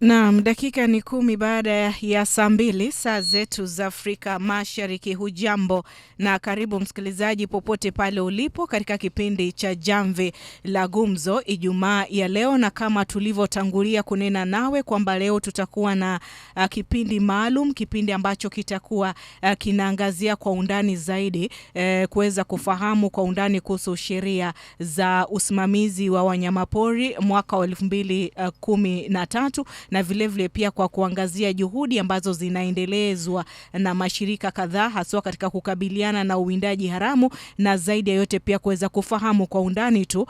Naam, dakika ni 10 baada ya saa 2 saa zetu za Afrika Mashariki. Hujambo na karibu msikilizaji popote pale ulipo katika kipindi cha Jamvi la Gumzo Ijumaa ya leo, na kama tulivyotangulia kunena nawe kwamba leo tutakuwa na kipindi maalum, kipindi ambacho kitakuwa kinaangazia kwa undani zaidi kuweza kufahamu kwa undani kuhusu sheria za usimamizi wa wanyamapori mwaka wa 2013 na vile pia kwa kuangazia juhudi ambazo zinaendelezwa na mashirika kadhaa haswa katika kukabiliana na uwindaji haramu, na zaidi ya yote pia kuweza kufahamu kwa undani tu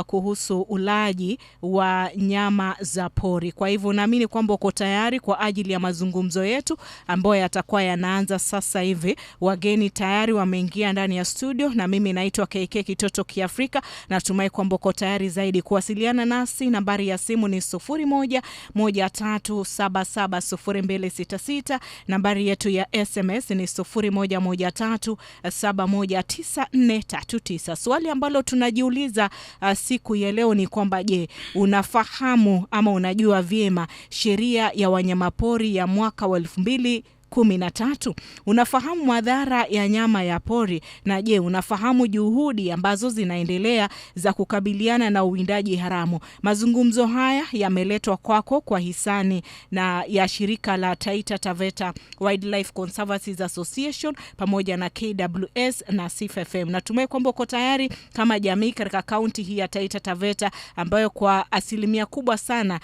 kuhusu ulaji wa nyama za pori. Kwa hivyo naamini kwamba uko tayari kwa ajili ya mazungumzo yetu ambayo yatakuwa yanaanza sasa hivi. Wageni tayari wameingia ndani ya studio na mimi naitwa KK Kitoto Kiafrika. Natumai kwamba uko tayari zaidi kuwasiliana nasi. Nambari ya simu ni 0113770266. Nambari yetu ya SMS ni 0113719439. Swali ambalo tunajiuliza siku ya leo ni kwamba je, unafahamu ama unajua vyema sheria ya wanyamapori ya mwaka wa 2013? Unafahamu madhara ya nyama ya pori? Na je, unafahamu juhudi ambazo zinaendelea za kukabiliana na uwindaji haramu? Mazungumzo haya yameletwa kwako kwa hisani na ya shirika la Taita Taveta Wildlife Conservancies Association pamoja na KWS na CFFM. Natumai kwamba uko tayari kama jamii katika kaunti hii ya Taita Taveta ambayo kwa asilimia kubwa sana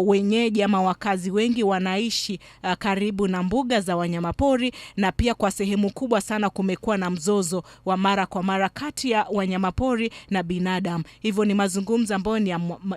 wenyeji ama wakazi wengi wanaishi karibu na mbuga za wanyamapori, na pia kwa sehemu kubwa sana kumekuwa na mzozo wa mara kwa mara kati ya wanyamapori na binadamu. Hivyo ni mazungumzo ambayo ni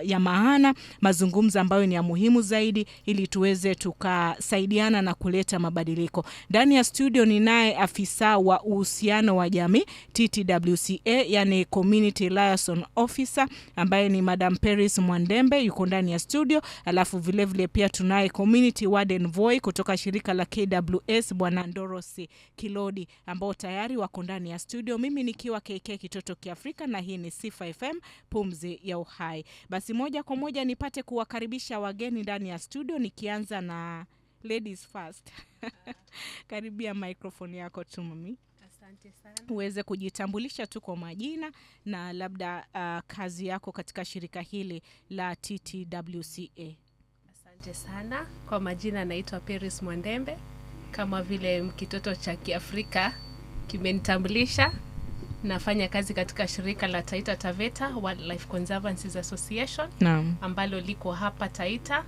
ya maana, mazungumzo ambayo ni ya muhimu zaidi ili tuweze tukasaidiana na kuleta mabadiliko. Ndani ya studio ni naye afisa wa uhusiano wa jamii TTWCA, yani Community Liaison Officer, ambaye ni Madam Peris Mwandembe, yuko ndani ya studio. Alafu vile pia tunaye Community Warden Voice kutoka shirika la KWS Bwana Ndorosi Kilodi, ambao tayari wako ndani ya studio. Mimi nikiwa KK Kitoto Kiafrika na hii ni Sifa FM, pumzi ya uhai. Basi moja kwa moja nipate kuwakaribisha wageni ndani ya studio, nikianza na ladies first. Karibia microphone yako tu mami. Asante sana. Uweze kujitambulisha tu kwa majina na labda kazi yako katika shirika hili la TTWCA. Asante sana. Kwa majina naitwa Peris Mwandembe. Kama vile kitoto cha Kiafrika kimenitambulisha, nafanya kazi katika shirika la Taita Taveta Wildlife Conservancies Association. Naam. Ambalo liko hapa Taita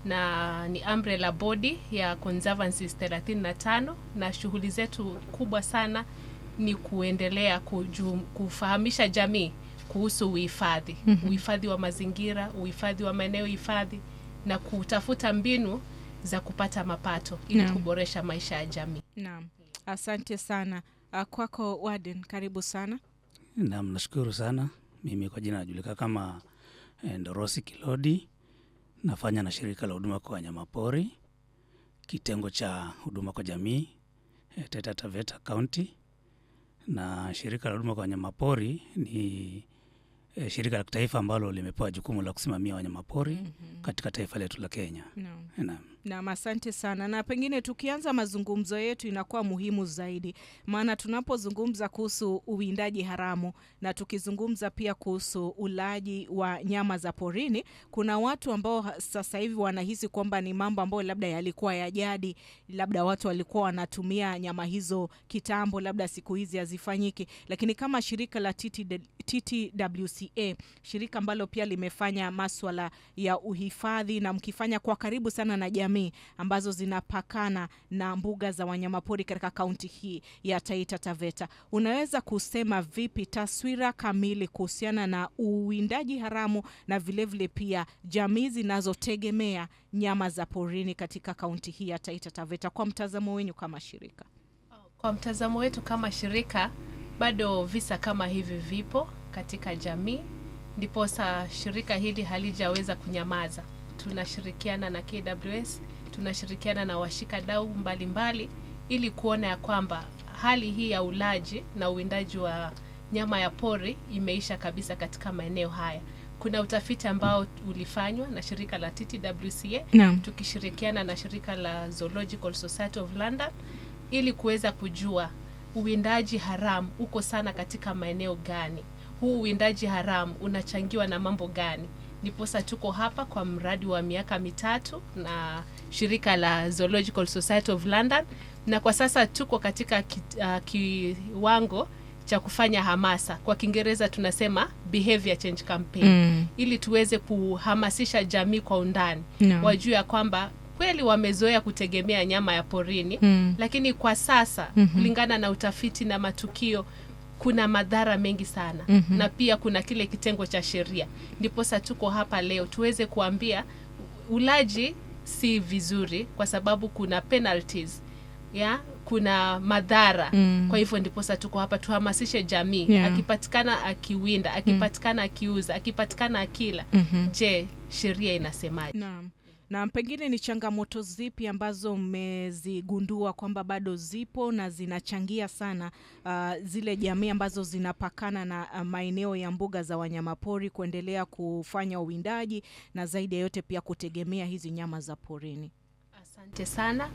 na ni umbrella body ya conservancies 35, na shughuli zetu kubwa sana ni kuendelea kufahamisha jamii kuhusu uhifadhi. Uhifadhi wa mazingira, uhifadhi wa maeneo hifadhi, na kutafuta mbinu za kupata mapato ili kuboresha maisha ya jamii. Naam. Asante sana. Kwako Warden, karibu sana. Naam, nashukuru sana. Mimi kwa jina najulikana kama Ndorosi Kilodi. Nafanya na shirika la huduma kwa wanyamapori, kitengo cha huduma kwa jamii Taita Taveta County. Na shirika la huduma kwa wanyamapori ni shirika la kitaifa ambalo limepewa jukumu la kusimamia wanyamapori katika taifa letu la Kenya. Na asante sana. Na pengine tukianza mazungumzo yetu inakuwa muhimu zaidi, maana tunapozungumza kuhusu uwindaji haramu na tukizungumza pia kuhusu ulaji wa nyama za porini, kuna watu ambao sasa hivi wanahisi kwamba ni mambo ambayo labda yalikuwa ya jadi, labda watu walikuwa wanatumia nyama hizo kitambo, labda siku hizi hazifanyiki. Lakini kama shirika la TTWCA, shirika ambalo pia limefanya masuala ya uhifadhi na mkifanya kwa karibu sana na jamii ambazo zinapakana na mbuga za wanyamapori katika kaunti hii ya Taita Taveta, unaweza kusema vipi taswira kamili kuhusiana na uwindaji haramu na vile pia jamii zinazotegemea nyama za porini katika kaunti hii ya Taita Taveta kwa mtazamo wenu kama shirika? Kwa mtazamo wetu kama shirika, bado visa kama hivi vipo katika jamii, ndiposa shirika hili halijaweza kunyamaza. Tunashirikiana na KWS, tunashirikiana na washikadau mbalimbali ili kuona ya kwamba hali hii ya ulaji na uwindaji wa nyama ya pori imeisha kabisa katika maeneo haya. kuna utafiti ambao ulifanywa na shirika la TTWCA Naam. tukishirikiana na shirika la Zoological Society of London ili kuweza kujua uwindaji haramu uko sana katika maeneo gani. Huu uwindaji haramu unachangiwa na mambo gani? Niposa tuko hapa kwa mradi wa miaka 3 na shirika la Zoological Society of London, na kwa sasa tuko katika kiwango cha kufanya hamasa. Kwa Kiingereza tunasema behavior change campaign, ili tuweze kuhamasisha jamii kwa undani. Wajue ya kwamba kweli wamezoea kutegemea nyama ya porini, lakini kwa sasa kulingana na utafiti na matukio kuna madhara mengi sana, na pia kuna kile kitengo cha sheria. Ndiposa tuko hapa leo tuweze kuambia ulaji si vizuri kwa sababu kuna penalties, kuna madhara. Kwa hivyo ndiposa tuko hapa tuhamasishe jamii. Akipatikana akiwinda, akipatikana akiuza, akipatikana akila, je, sheria inasemaje? Naam. Na pengine ni changamoto zipi ambazo mmezigundua kwamba bado zipo na zinachangia sana zile jamii ambazo zinapakana na maeneo ya mbuga za wanyamapori kuendelea kufanya uwindaji na zaidi ya yote pia kutegemea hizi nyama za porini? Asante sana.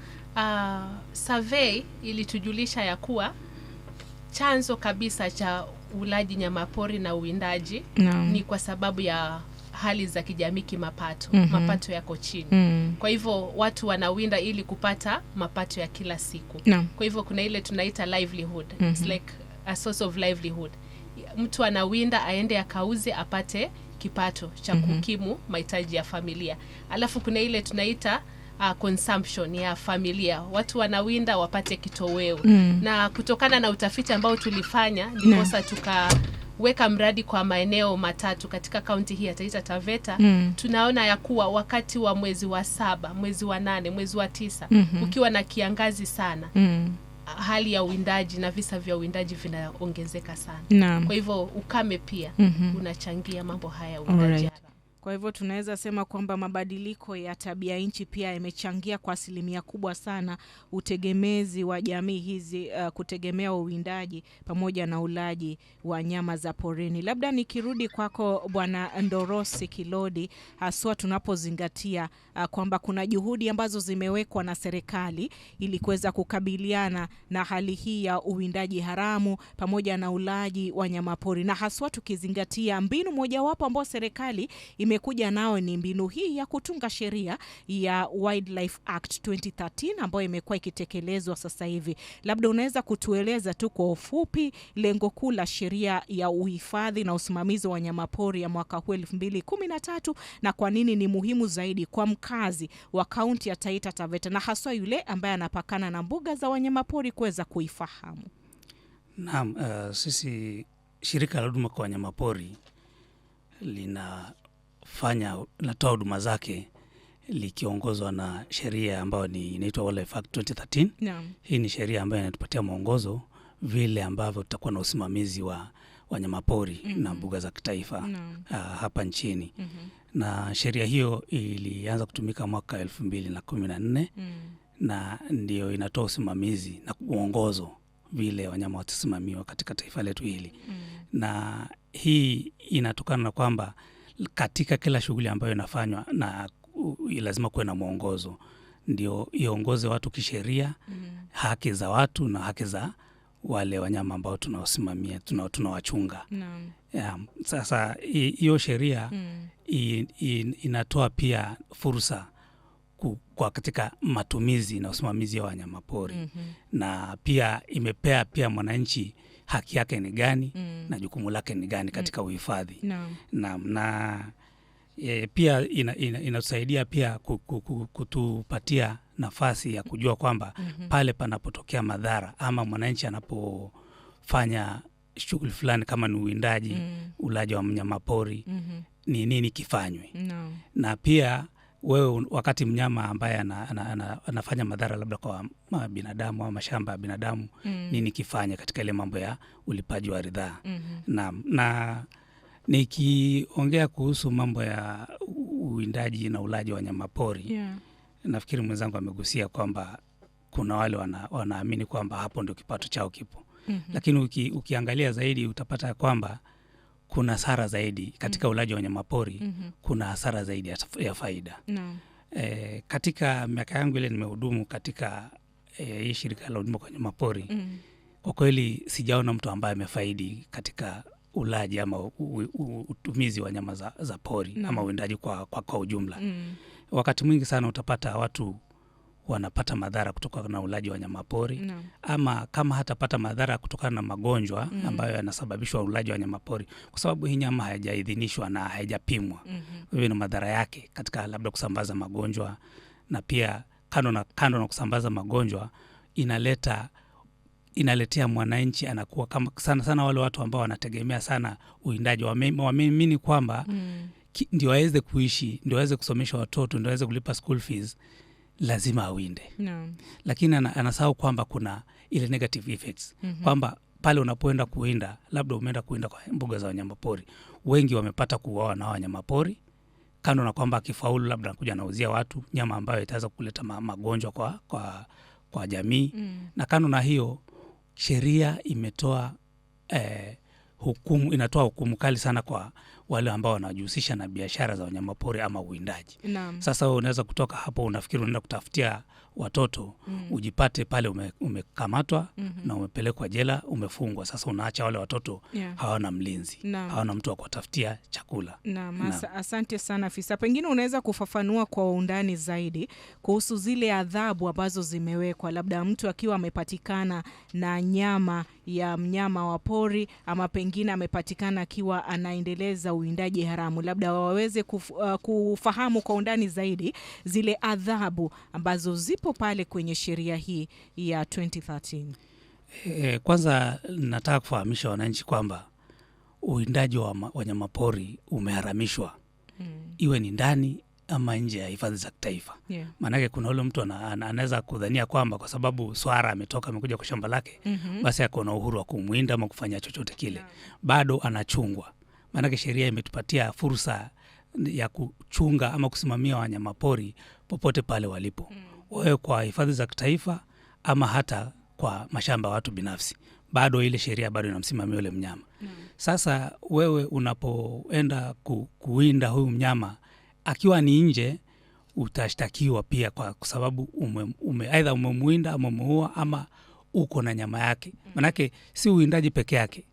Survey ilitujulisha ya kuwa chanzo kabisa cha ulaji nyamapori na uwindaji ni kwa sababu ya hali za kijamii kimapato. Mapato yako chini. Kwa hivyo watu wanawinda ili kupata mapato ya kila siku. Kwa hivyo kuna ile tunaita livelihood. It's like a source of livelihood. Mtu anawinda aende akauze apate kipato cha kukimu mahitaji ya familia. Alafu kuna ile tunaita consumption ya familia. Watu wanawinda wapate kitoweo. Na kutokana na utafiti ambao tulifanya ndiposa tukaweka mradi kwa maeneo 3 katika kaunti hii ya Taita Taveta. Tunaona ya kuwa wakati wa mwezi wa 7, mwezi wa 8, mwezi wa 9 ukiwa na kiangazi sana, hali ya uwindaji na visa vya uwindaji vinaongezeka sana. Kwa hivyo ukame pia unachangia mambo haya uwindaji. Kwa hivyo tunaweza sema kwamba mabadiliko ya tabia nchi pia yamechangia kwa asilimia kubwa sana utegemezi wa jamii hizi kutegemea uwindaji pamoja na ulaji wa nyama za porini. Labda nikirudi kwako Bwana Ndorosi Kilodi, haswa tunapozingatia kwamba kuna juhudi ambazo zimewekwa na serikali ili kuweza kukabiliana na hali hii ya uwindaji haramu pamoja na ulaji wa nyama pori, na haswa tukizingatia mbinu mojawapo ambao serikali imekuja nao ni mbinu hii ya kutunga sheria ya Wildlife Act 2013 ambayo imekuwa ikitekelezwa sasa hivi. Labda unaweza kutueleza tu kwa ufupi lengo kuu la sheria ya uhifadhi na usimamizi wa wanyamapori ya mwaka 2013 na kwa nini ni muhimu zaidi kwa mkazi wa kaunti ya Taita Taveta na haswa yule ambaye anapakana na mbuga za wanyamapori kuweza kuifahamu? Naam, sisi shirika la huduma kwa wanyamapori linatoa huduma zake likiongozwa na sheria ambayo inaitwa Wildlife Act 2013. Naam. Hii ni sheria ambayo inatupatia mwongozo vile ambavyo tutakuwa na usimamizi wa wanyamapori na mbuga za kitaifa hapa nchini. Na sheria hiyo ilianza kutumika mwaka 2014 na ndio inatoa usimamizi na mwongozo vile wanyama watasimamiwa katika taifa letu hili. Na hii inatokana na kwamba katika kila shughuli ambayo inafanywa na lazima kuwe na mwongozo ndio iongoze watu kisheria, haki za watu na haki za wale wanyama ambao tunawasimamia, tunawachunga. Sasa hiyo sheria inatoa pia fursa kwa katika matumizi na usimamizi wa wanyamapori. Na pia imepea pia mwananchi haki yake ni gani na jukumu lake ni gani katika uhifadhi. Na pia inatusaidia pia kutupatia nafasi ya kujua kwamba pale panapotokea madhara ama mwananchi anapofanya shughuli fulani kama ni uwindaji, ulaji wa mnyamapori, ni nini kifanywe. Na pia wewe wakati mnyama ambaye anafanya madhara labda kwa binadamu au mashamba ya binadamu, nini kifanye katika ile mambo ya ulipaji wa ridhaa. Na nikiongea kuhusu mambo ya uwindaji na ulaji wa wanyamapori, nafikiri mwenzangu amegusia kwamba kuna wale wanaamini kwamba hapo ndio kipato chao kipo. Lakini ukiangalia zaidi utapata kwamba kuna hasara zaidi katika ulaji wa wanyamapori. Kuna hasara zaidi ya faida. Katika miaka yangu ile nimehudumu katika hii shirika la huduma kwa wanyamapori, kwa kweli sijaona mtu ambaye amefaidi katika ulaji ama utumizi wa nyama za pori ama uwindaji kwa ujumla. Wakati mwingi sana utapata watu wanapata madhara kutokana na ulaji wa wanyamapori, ama kama hatapata madhara kutokana na magonjwa ambayo yanasababishwa ulaji wa wanyamapori, kwa sababu hii nyama haijaidhinishwa na haijapimwa. Hivyo ni madhara yake katika labda kusambaza magonjwa, na pia kando na kusambaza magonjwa inaletea mwananchi anakuwa kama sana wale watu ambao wanategemea sana uwindaji, wameamini kwamba ndio waweze kuishi, ndio waweze kusomesha watoto, ndio waweze kulipa school fees, lazima awinde. Lakini anasahau kwamba kuna ile negative effects, kwamba pale unapoenda kuwinda, labda umeenda kuwinda kwa mbuga za wanyamapori, wengi wamepata kuuawa na wanyamapori, kando na kwamba akifaulu labda anakuja anauzia watu nyama ambayo itaweza kuleta magonjwa kwa jamii. Na kando na hiyo, sheria inatoa hukumu kali sana kwa wale ambao wanajihusisha na biashara za wanyamapori ama uwindaji. Sasa wewe unaweza kutoka hapo unafikiri unaenda kutafutia watoto, ujipate pale umekamatwa na umepelekwa jela, umefungwa. Sasa unaacha wale watoto hawana mlinzi, hawana mtu wa kuwatafutia chakula. Asante sana afisa. Pengine unaweza kufafanua kwa undani zaidi kuhusu zile adhabu ambazo zimewekwa, labda mtu akiwa amepatikana na nyama ya mnyama wa pori, ama pengine amepatikana akiwa anaendeleza uwindaji haramu, labda waweze kufahamu kwa undani zaidi zile adhabu ambazo zipo pale kwenye sheria hii ya 2013. Kwanza nataka kufahamisha wananchi kwamba uwindaji wa wanyamapori umeharamishwa, iwe ni ndani ama nje ya hifadhi za kitaifa. Maanake kuna ule mtu anaweza kudhania kwamba kwa sababu swara amekuja kwa shamba lake, basi ako na uhuru wa kumwinda ama kufanya chochote kile. Bado anachungwa. Maanake sheria imetupatia fursa ya kuchunga ama kusimamia wanyamapori popote pale walipo, wawe kwa hifadhi za kitaifa ama hata kwa mashamba ya watu binafsi. Bado ile sheria bado inamsimamia yule mnyama. Sasa wewe unapoenda kuwinda huyu mnyama akiwa ni nje, utashtakiwa pia kwa sababu aidha umemwinda ama umeua ama uko na nyama yake. Manake si uwindaji peke yake,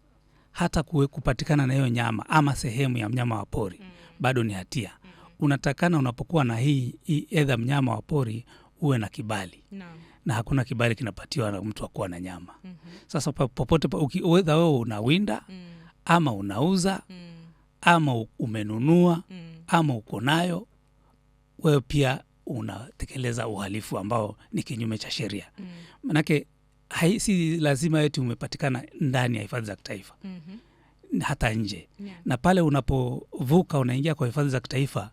hata kupatikana na hiyo nyama ama sehemu ya mnyama wa pori bado ni hatia. Unatakana unapokuwa na hii aidha mnyama wa pori uwe na kibali. Na hakuna kibali kinapatiwa na mtu wa kuwa na nyama. Sasa popote wewe unawinda ama unauza ama umenunua ama uko nayo, wewe pia unatekeleza uhalifu ambao ni kinyume cha sheria. Manake si lazima eti umepatikana ndani ya hifadhi za kitaifa, hata nje. Na pale unapovuka unaingia kwa hifadhi za kitaifa,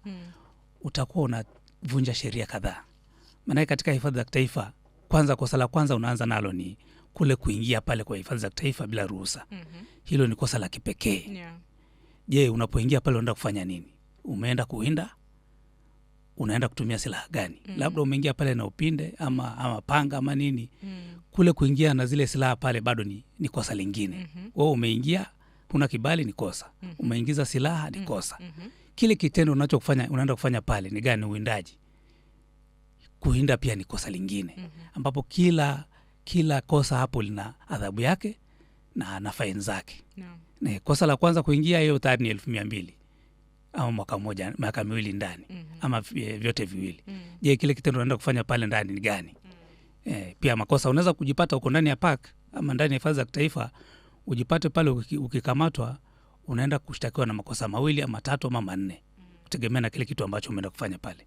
utakuwa unavunja sheria kadhaa. Manake katika hifadhi za kitaifa, kwanza kosa la kwanza unaanza nalo ni kule kuingia pale kwa hifadhi za kitaifa bila ruhusa. Hilo ni kosa la kipekee. Je, unapoingia pale unaenda kufanya nini? Umeenda kuwinda? Unaenda kutumia silaha gani? Labda umeingia pale na upinde ama panga ama nini. Kule kuingia na zile silaha pale bado ni kosa lingine. Wewe umeingia, huna kibali, ni kosa. Umeingiza silaha, ni kosa. Kile kitendo unachokufanya, unaenda kufanya pale ni gani? Uwindaji. Kuwinda pia ni kosa lingine, ambapo kila kosa hapo lina adhabu yake na faini zake. Kosa la kwanza kuingia, hiyo tayari ni 200,000 ama mwaka mmoja, miaka miwili ndani, ama vyote viwili. Je, kile kitendo unaenda kufanya pale ndani ni gani? Pia makosa, unaweza kujipata uko ndani ya park ama ndani ya hifadhi za kitaifa, ujipate pale ukikamatwa, unaenda kushtakiwa na makosa 2 ama 3 ama 4, kutegemea na kile kitu ambacho umeenda kufanya pale.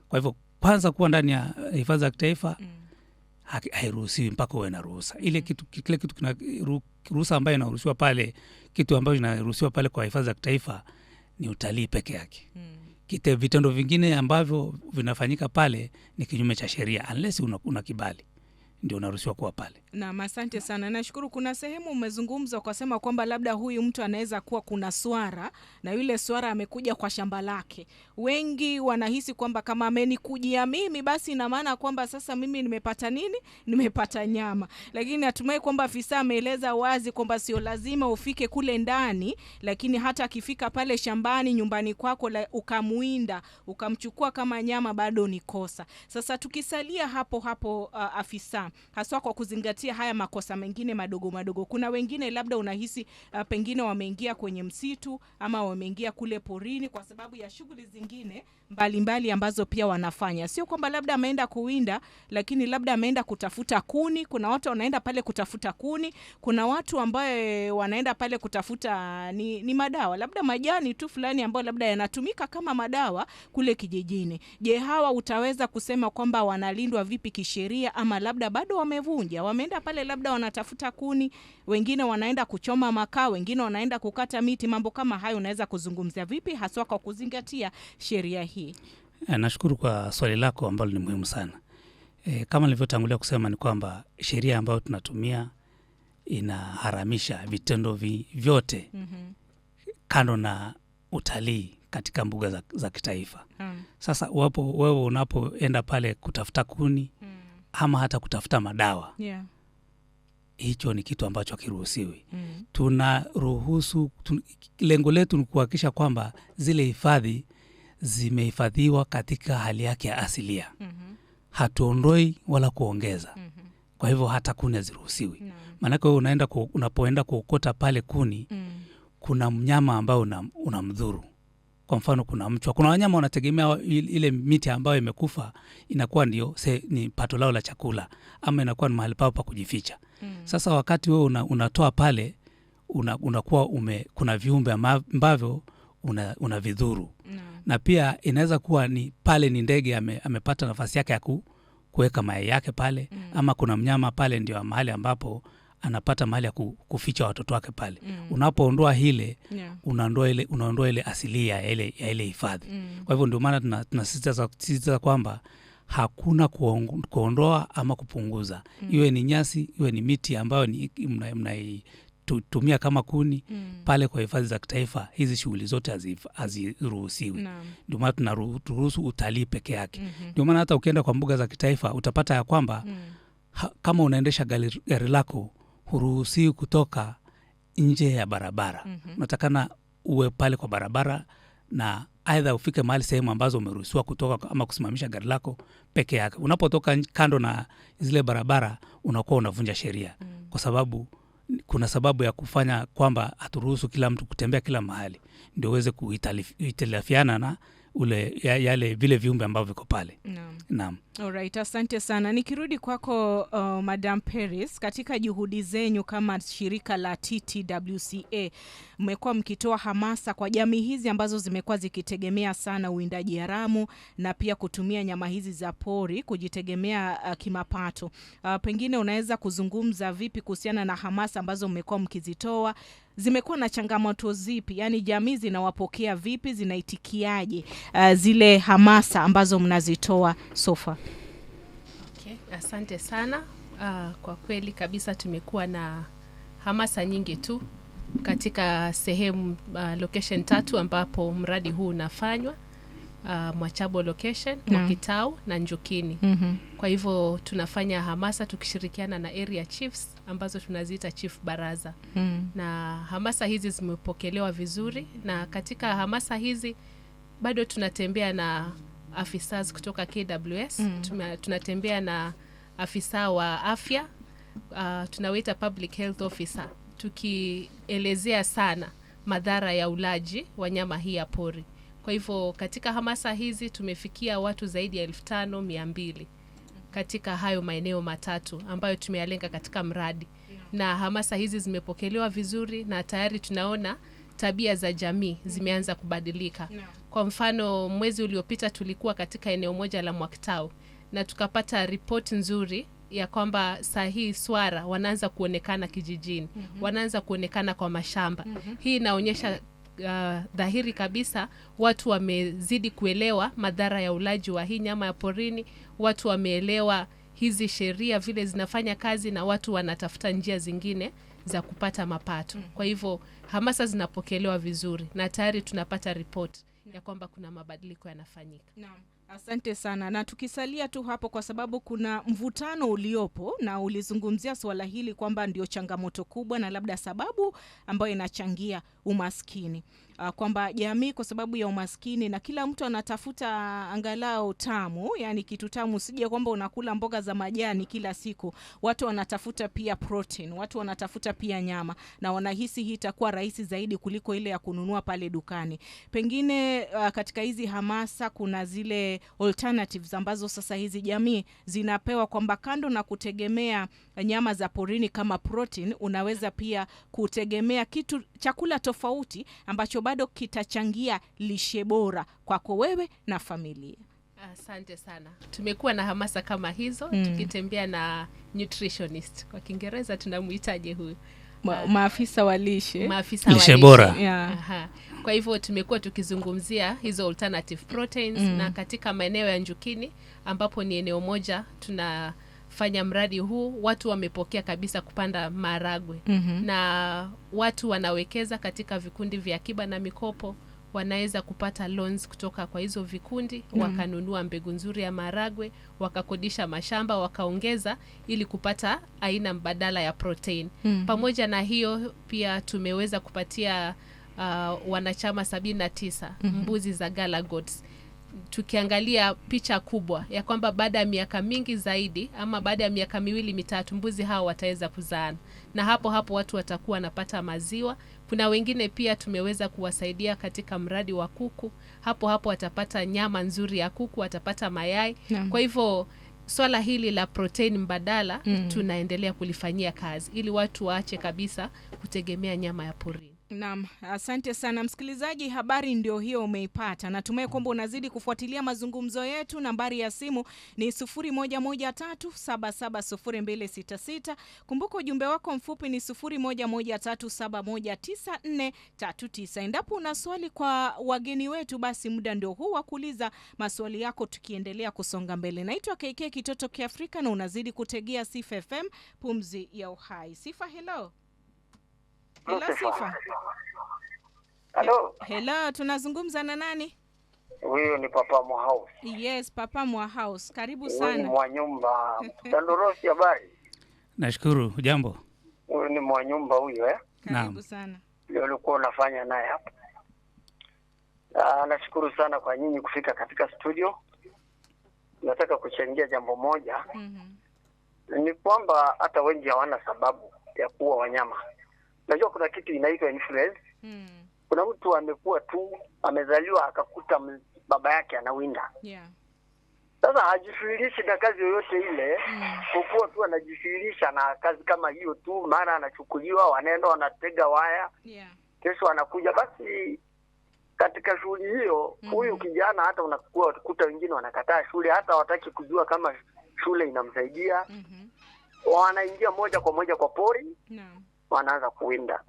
Kwa hivyo kwanza kuwa ndani ya hifadhi za kitaifa hairuhusiwi mpaka uwe na ruhusa. Kile kitu kina ruhusa ambayo inaruhusiwa pale, kitu ambacho inaruhusiwa pale kwa hifadhi za kitaifa ni utalii peke yake. Vitendo vingine ambavyo vinafanyika pale ni kinyume cha sheria unless una kibali. ndio unaruhusiwa kuwa pale. Na asante sana. Nashukuru. Kuna sehemu umezungumza ukasema kwamba labda huyu mtu anaweza kuwa kuna swara na yule swara amekuja kwa shamba lake. Wengi wanahisi kwamba kama amenikujia mimi basi ina maana kwamba sasa mimi nimepata nini? Nimepata nyama. Lakini natumai kwamba afisa ameeleza wazi kwamba sio lazima ufike kule ndani, lakini hata akifika pale shambani nyumbani kwako ukamuinda, ukamchukua kama nyama bado ni kosa. Sasa tukisalia hapo afisa, haswa kwa kuzingatia haya makosa mengine madogo madogo. Kuna wengine labda unahisi pengine wameingia kwenye msitu ama wameingia kule porini kwa sababu ya shughuli zingine mbalimbali ambazo pia wanafanya. Sio kwamba labda ameenda kuwinda, lakini labda ameenda kutafuta kuni. Kuna watu wanaenda pale kutafuta kuni. Kuna watu ambao wanaenda pale kutafuta ni madawa, labda majani tu fulani ambayo labda yanatumika kama madawa kule kijijini. Je, hawa utaweza kusema kwamba wanalindwa vipi kisheria, ama labda bado wamevunja? Wameenda pale labda wanatafuta kuni, wengine wanaenda kuchoma makaa, wengine wanaenda kukata miti. Mambo kama hayo unaweza kuzungumzia vipi haswa kwa kuzingatia sheria hii? Nashukuru kwa swali lako ambalo ni muhimu sana. Kama nilivyotangulia kusema ni kwamba sheria ambayo tunatumia inaharamisha vitendo vyote kando na utalii katika mbuga za kitaifa. Sasa wewe unapoenda pale kutafuta kuni ama hata kutafuta madawa, hicho ni kitu ambacho hakiruhusiwi. Tunaruhusu, lengo letu ni kuhakikisha kwamba zile hifadhi zimehifadhiwa katika hali yake ya asilia. Hatuondoi wala kuongeza. Kwa hivyo hata kuni haziruhusiwi. Maanake wewe unapoenda kuokota pale kuni, kuna mnyama ambao unamdhuru. Kwa mfano kuna mchwa. Kuna wanyama wanategemea ile miti ambayo imekufa inakuwa ni pato lao la chakula, ama inakuwa ni mahali pao pa kujificha. Sasa wakati wewe unatoa pale, unakuwa kuna viumbe ambavyo unavidhuru. Na pia inaweza kuwa ni pale ni ndege amepata nafasi yake ya kuweka mayai yake pale, ama kuna mnyama pale ndio mahali ambapo anapata mahali ya kuficha watoto wake pale. Unapoondoa hile, unaondoa ile asilia ya ile hifadhi. Kwa hivyo ndio maana tunasisitiza kwamba hakuna kuondoa ama kupunguza. Iwe ni nyasi, iwe ni miti ambayo mnaitumia kama kuni pale kwa hifadhi za kitaifa, hizi shughuli zote haziruhusiwi. Ndio maana tunaruhusu utalii peke yake. Ndio maana hata ukienda kwa mbuga za kitaifa utapata ya kwamba kama unaendesha gari lako huruhusiwi kutoka nje ya barabara. Unatakana uwe pale kwa barabara, na aidha ufike mahali sehemu ambazo umeruhusiwa kutoka ama kusimamisha gari lako peke yake. Unapotoka kando na zile barabara unakuwa unavunja sheria, kwa sababu kuna sababu ya kufanya kwamba haturuhusu kila mtu kutembea kila mahali, ndio uweze kuhitilafiana na yale vile viumbe ambavyo viko pale. Naam. Alright, asante sana. Nikirudi kwako Madam Paris, katika juhudi zenyu kama shirika la TTWCA, mmekuwa mkitoa hamasa kwa jamii hizi ambazo zimekuwa zikitegemea sana uwindaji haramu na pia kutumia nyama hizi za pori kujitegemea kimapato. Pengine unaweza kuzungumza vipi kuhusiana na hamasa ambazo mmekuwa mkizitoa? Zimekuwa na changamoto zipi? Yaani jamii zinawapokea vipi, zinaitikiaje zile hamasa ambazo mnazitoa sofa? Okay, asante sana. Kwa kweli kabisa tumekuwa na hamasa nyingi tu katika sehemu location 3 ambapo mradi huu unafanywa. Mwachabo location, Mwakitau na Njukini. Kwa hivyo tunafanya hamasa tukishirikiana na area chiefs ambazo tunaziita chief baraza. Na hamasa hizi zimepokelewa vizuri, na katika hamasa hizi bado tunatembea na afisa kutoka KWS, tunatembea na afisa wa afya, tunawaita public health officer, tukielezea sana madhara ya ulaji wa nyama hii ya pori. Kwa hivyo katika hamasa hizi tumefikia watu zaidi ya 5200 katika hayo maeneo 3 ambayo tumeyalenga katika mradi. Na hamasa hizi zimepokelewa vizuri, na tayari tunaona tabia za jamii zimeanza kubadilika. Kwa mfano, mwezi uliopita tulikuwa katika eneo moja la Mwakitau na tukapata ripoti nzuri ya kwamba sahihi swara wanaanza kuonekana kijijini, wanaanza kuonekana kwa mashamba. Hii inaonyesha dhahiri kabisa watu wamezidi kuelewa madhara ya ulaji wa hii nyama ya porini. Watu wameelewa hizi sheria vile zinafanya kazi na watu wanatafuta njia zingine za kupata mapato. Kwa hivyo hamasa zinapokelewa vizuri na tayari tunapata report ya kwamba kuna mabadiliko yanafanyika. Naam. Asante sana. Na tukisalia tu hapo kwa sababu kuna mvutano uliopo na ulizungumzia swala hili kwamba ndio changamoto kubwa na labda sababu ambayo inachangia umaskini. Kwamba jamii kwa sababu ya umaskini na kila mtu anatafuta angalau tamu, yani kitu tamu, sije kwamba unakula mboga za majani kila siku. Watu wanatafuta pia protein, watu wanatafuta pia nyama na wanahisi hii itakuwa rahisi zaidi kuliko ile ya kununua pale dukani. Pengine katika hizi hamasa kuna zile alternatives ambazo sasa hizi jamii zinapewa kwamba kando na kutegemea nyama za porini kama protein, unaweza pia kutegemea chakula tofauti ambacho bado kitachangia lishe bora kwako wewe na familia. Asante sana. Tumekuwa na hamasa kama hizo, tukitembea na nutritionist. Kwa Kiingereza tunamuitaje huyu? Maafisa wa lishe. Lishe bora. Yeah. Kwa hivyo tumekuwa tukizungumzia hizo alternative proteins na katika maeneo ya Njukini ambapo ni eneo moja tunafanya mradi huu, watu wamepokea kabisa kupanda maharagwe. Na watu wanawekeza katika vikundi vya akiba na mikopo, wanaweza kupata loans kutoka kwa hizo vikundi, wakanunua mbegu nzuri ya maharagwe, wakakodisha mashamba, wakaongeza ili kupata aina mbadala ya protein. Pamoja na hiyo pia tumeweza kupatia wanachama 79 mbuzi za Gala Goats. Tukiangalia picha kubwa ya kwamba baada ya miaka mingi zaidi ama baada ya miaka 2-3 mbuzi hao wataweza kuzaana. Na hapo watu watakuwa wanapata maziwa. Kuna wengine pia tumeweza kuwasaidia katika mradi wa kuku. Hapo watapata nyama nzuri ya kuku, watapata mayai. Kwa hivyo swala hili la protein mbadala tunaendelea kulifanyia kazi ili watu waache kabisa kutegemea nyama ya porini. Naam, asante sana msikilizaji, habari ndio hiyo umeipata. Natumai kwamba unazidi kufuatilia mazungumzo yetu. Nambari ya simu ni 0113770266. Kumbuka ujumbe wako mfupi ni 0113719439. Endapo una swali kwa wageni wetu, basi muda ndio huu wa kuuliza maswali yako tukiendelea kusonga mbele. Naitwa KK Kitoto Kiafrika na unazidi kutegea Sifa FM, pumzi ya uhai. Sifa, hello. Hello Sifa. Hello. Hello, tunazungumza na nani? Huyu ni Papa Mohouse. Yes, Papa Mohouse. Karibu Huyu sana. ni Mwanyumba. Tandorosi, habari? Nashukuru, jambo. Huyu ni Mwanyumba huyo Karibu sana. Ndio ulikuwa unafanya naye hapa. Nashukuru sana kwa nyinyi kufika katika studio. Nataka kuchangia jambo moja. Ni kwamba hata wengi hawana sababu ya kuwa wanyama. Najua kuna kitu inaitwa influence. Kuna mtu amekuwa tu amezaliwa akakuta baba yake anawinda. Yeah. Sasa hajishughulishi na kazi yoyote ile, kwa tu anajishughulisha na kazi kama hiyo tu, mara anachukuliwa, wanaenda wanatega waya. Yeah. Kesho anakuja. Basi katika shughuli hiyo, huyu kijana hata unakuwa kukuta wengine wanakataa shule, hata wataki kujua kama shule inamsaidia. Wanaingia moja kwa moja kwa pori. Wanaanza kuwinda.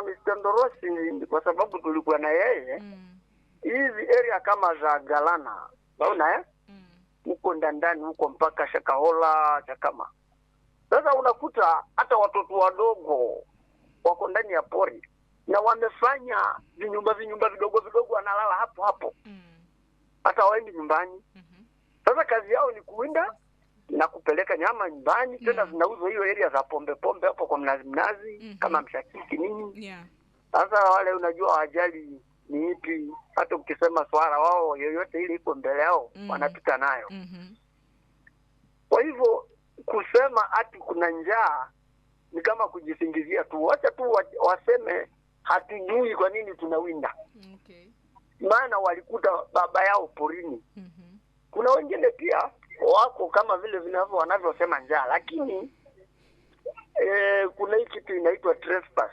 Mr. Ndorosi, kwa sababu tulikuwa na yeye, hizi area kama za Galana, unaona huko ndani huko mpaka Shakahola, Chakama. Sasa unakuta hata watoto wadogo wako ndani ya pori na wamefanya vinyumba vidogo wanalala hapo. Hata waendi nyumbani. Sasa kazi yao ni kuwinda na kupeleka nyama nyumbani. Tena zinauzwa hiyo area za pombe hapo kwa mnazi kama mshakiki nini. Sasa wale unajua hawajali ni ipi, hata ukisema swala wao yoyote ile iko mbele yao wanapita nayo. Kwa hivyo kusema ati kuna njaa ni kama kujisingizia tu. Acha tu waseme hatujui kwa nini tunawinda. Maana walikuta baba yao porini. Kuna wengine pia wako kama vile wanavyosema njaa, lakini kuna hii kitu inaitwa trespass.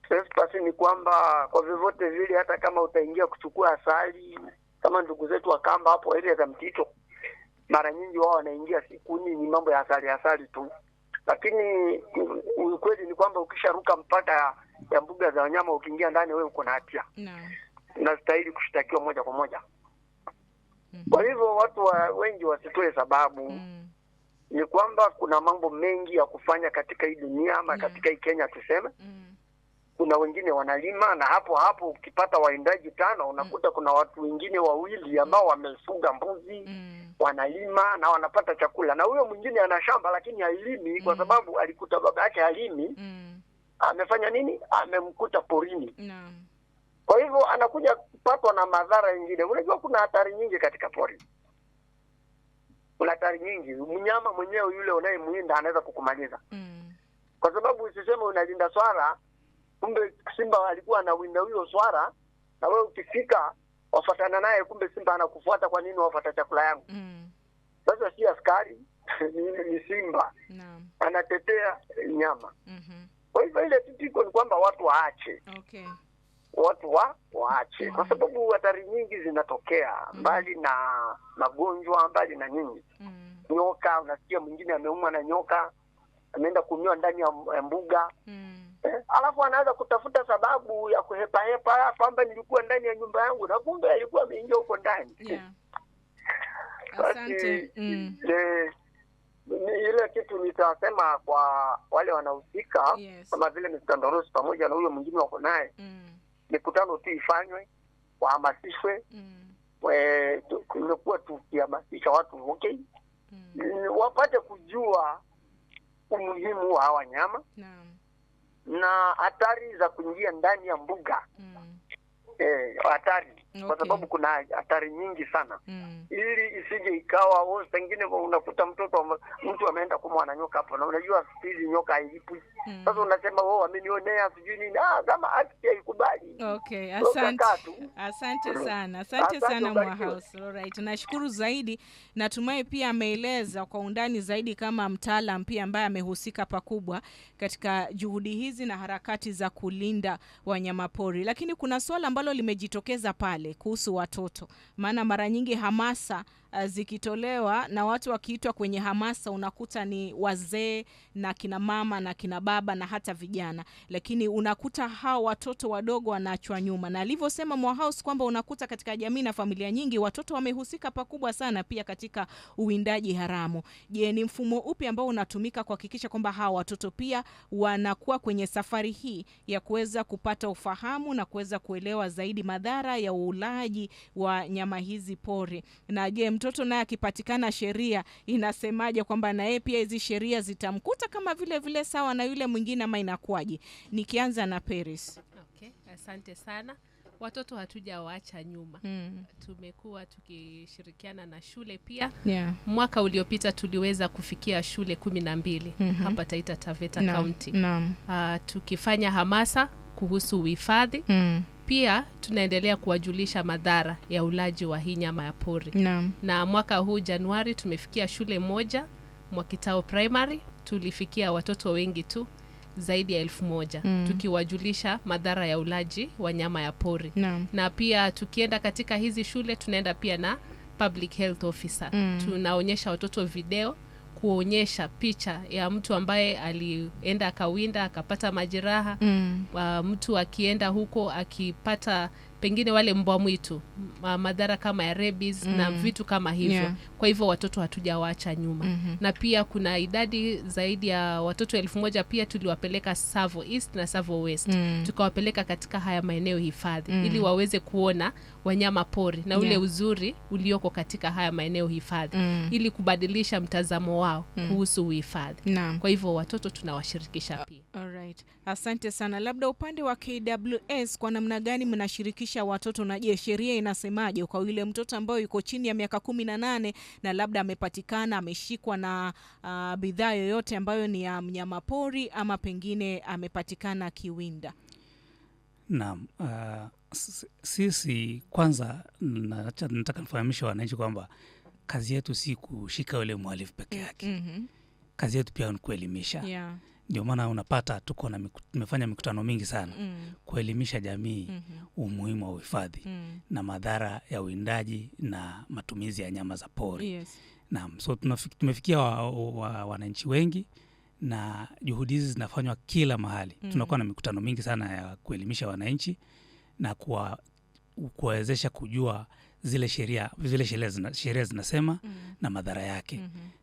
Trespass ni kwamba kwa vyovyote vile, hata kama utaingia kuchukua asali, kama ndugu zetu wa Kamba hapo area za Mtito, mara nyingi wao wanaingia siku ni mambo ya asali tu. Lakini ukweli ni kwamba ukisharuka mpaka ya mbuga za wanyama, ukiingia ndani wewe uko na hatia. Unastahili kushtakiwa moja kwa moja. Kwa hivyo watu wengi wasitoe sababu. Ni kwamba kuna mambo mengi ya kufanya katika hii dunia ama katika hii Kenya tuseme. Kuna wengine wanalima, na hapo ukipata waindaji 5 unakuta kuna watu wengine 2 ambao wamefuga mbuzi, wanalima na wanapata chakula, na huyo mwingine ana shamba lakini hailimi kwa sababu alikuta baba yake halimi. Amefanya nini? Amemkuta porini. Kwa hivyo anakuja kupatwa na madhara mengine. Unajua kuna hatari nyingi katika pori. Kuna hatari nyingi. Mnyama mwenyewe yule unayemuinda anaweza kukumaliza. Kwa sababu usiseme unalinda swara, kumbe simba alikuwa anawinda huyo swara, na wewe ukifika wafuatana naye, kumbe simba anakufuata. Kwa nini wafuata chakula yangu? Sasa si askari ni simba. Anatetea nyama. Kwa hivyo ile titiko ni kwamba watu waache. Watu waache kwa sababu hatari nyingi zinatokea, mbali na magonjwa, mbali na nyingi. Nyoka, unasikia mwingine ameumwa na nyoka, ameenda kunywa ndani ya mbuga. Alafu anaanza kutafuta sababu ya kuhepa kwamba nilikuwa ndani ya nyumba yangu, na kumbe alikuwa ameingia huko ndani. Asante. Ile kitu nitasema kwa wale wanahusika, kama vile Mr. Ndorosi pamoja na huyo mwingine wako naye, mikutano tu ifanywe, wahamasishwe. Tumekuwa tukihamasisha watu wapate kujua umuhimu wa hawa nyama na hatari za kuingia ndani ya mbuga. Hatari kwa sababu kuna hatari nyingi sana. Ili isije ikawa pengine unakuta mtu ameenda kumwana nyoka hapo, na unajua hizi nyoka hailipwi. Sasa unasema amenionea sijui nini. Kama haki haikubali. Asante sana Mwahouse. Alright, nashukuru zaidi. Natumai pia ameeleza kwa undani zaidi kama mtaalam pia ambaye amehusika pakubwa katika juhudi hizi na harakati za kulinda wanyamapori. Lakini kuna swala ambalo limejitokeza pale kuhusu watoto. Maana mara nyingi hamasa zikitolewa na watu wakiitwa kwenye hamasa, unakuta ni wazee na kina mama na kina baba na hata vijana, lakini unakuta hao watoto wadogo wanaachwa nyuma. Na alivyosema Mwahouse kwamba unakuta katika jamii na familia nyingi watoto wamehusika pakubwa sana pia katika uwindaji haramu. Je, ni mfumo upi ambao unatumika kuhakikisha kwamba hao watoto pia wanakuwa kwenye safari hii ya kuweza kupata ufahamu na kuweza kuelewa zaidi madhara ya ulaji wa nyama hizi pori? Na je, mtoto naye akipatikana, sheria inasemaje kwamba na yeye pia hizi sheria zitamkuta kama vile sawa na yule mwingine, ama inakuwaje? Nikianza na Paris. Asante sana. Watoto hatujawaacha nyuma. Tumekuwa tukishirikiana na shule pia. Mwaka uliopita tuliweza kufikia shule 12 hapa Taita Taveta County. Tukifanya hamasa kuhusu uhifadhi. Pia tunaendelea kuwajulisha madhara ya ulaji wa hii nyama ya pori. Na mwaka huu Januari tumefikia shule moja, Mwakitao Primary, tulifikia watoto wengi tu zaidi ya 1000 tukiwajulisha madhara ya ulaji wa nyama ya pori. Na pia tukienda katika hizi shule tunaenda pia na public health officer. Tunaonyesha watoto video kuonyesha picha ya mtu ambaye alienda akawinda akapata majeraha. Mtu akienda huko akipata pengine wale mbwa mwitu, madhara kama ya rabies na vitu kama hivyo. Kwa hivyo watoto hatujawaacha nyuma. Na pia kuna idadi zaidi ya watoto 1000 pia tuliwapeleka Savo East na Savo West. Tukawapeleka katika haya maeneo hifadhi ili waweze kuona wanyama pori na ule uzuri ulioko katika haya maeneo hifadhi ili kubadilisha mtazamo wao kuhusu uhifadhi. Kwa hivyo watoto tunawashirikisha pia. Alright. Asante sana. Labda upande wa KWS, kwa namna gani mnashirikisha watoto, na je, sheria inasemaje kwa yule mtoto ambaye yuko chini ya miaka 18 na labda amepatikana ameshikwa na bidhaa yoyote ambayo ni ya mnyama pori ama pengine amepatikana kiwinda? Naam, sisi kwanza nataka nifahamisha wananchi kwamba kazi yetu si kushika yule mhalifu peke yake. Kazi yetu pia ni kuelimisha. Ndio maana unapata tumefanya mikutano mingi sana kuelimisha jamii umuhimu wa uhifadhi na madhara ya uwindaji na matumizi ya nyama za pori. Naam, so tumefikia wananchi wengi na juhudi hizi zinafanywa kila mahali. Tunakuwa na mikutano mingi sana ya kuelimisha wananchi na kuwawezesha kujua zile sheria zinasema na madhara yake.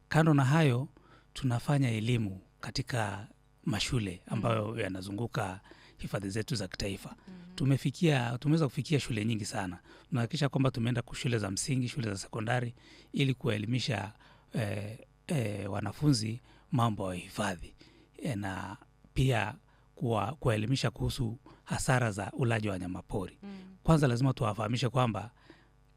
Kando na hayo, tunafanya elimu katika mashule ambayo yanazunguka hifadhi zetu za kitaifa. Tumeweza kufikia shule nyingi sana. Tunahakikisha kwamba tumeenda kwa shule za msingi, shule za sekondari, ili kuwaelimisha wanafunzi mambo ya hifadhi, na pia kuwaelimisha kuhusu hasara za ulaji wa wanyamapori. Kwanza lazima tuwafahamishe kwamba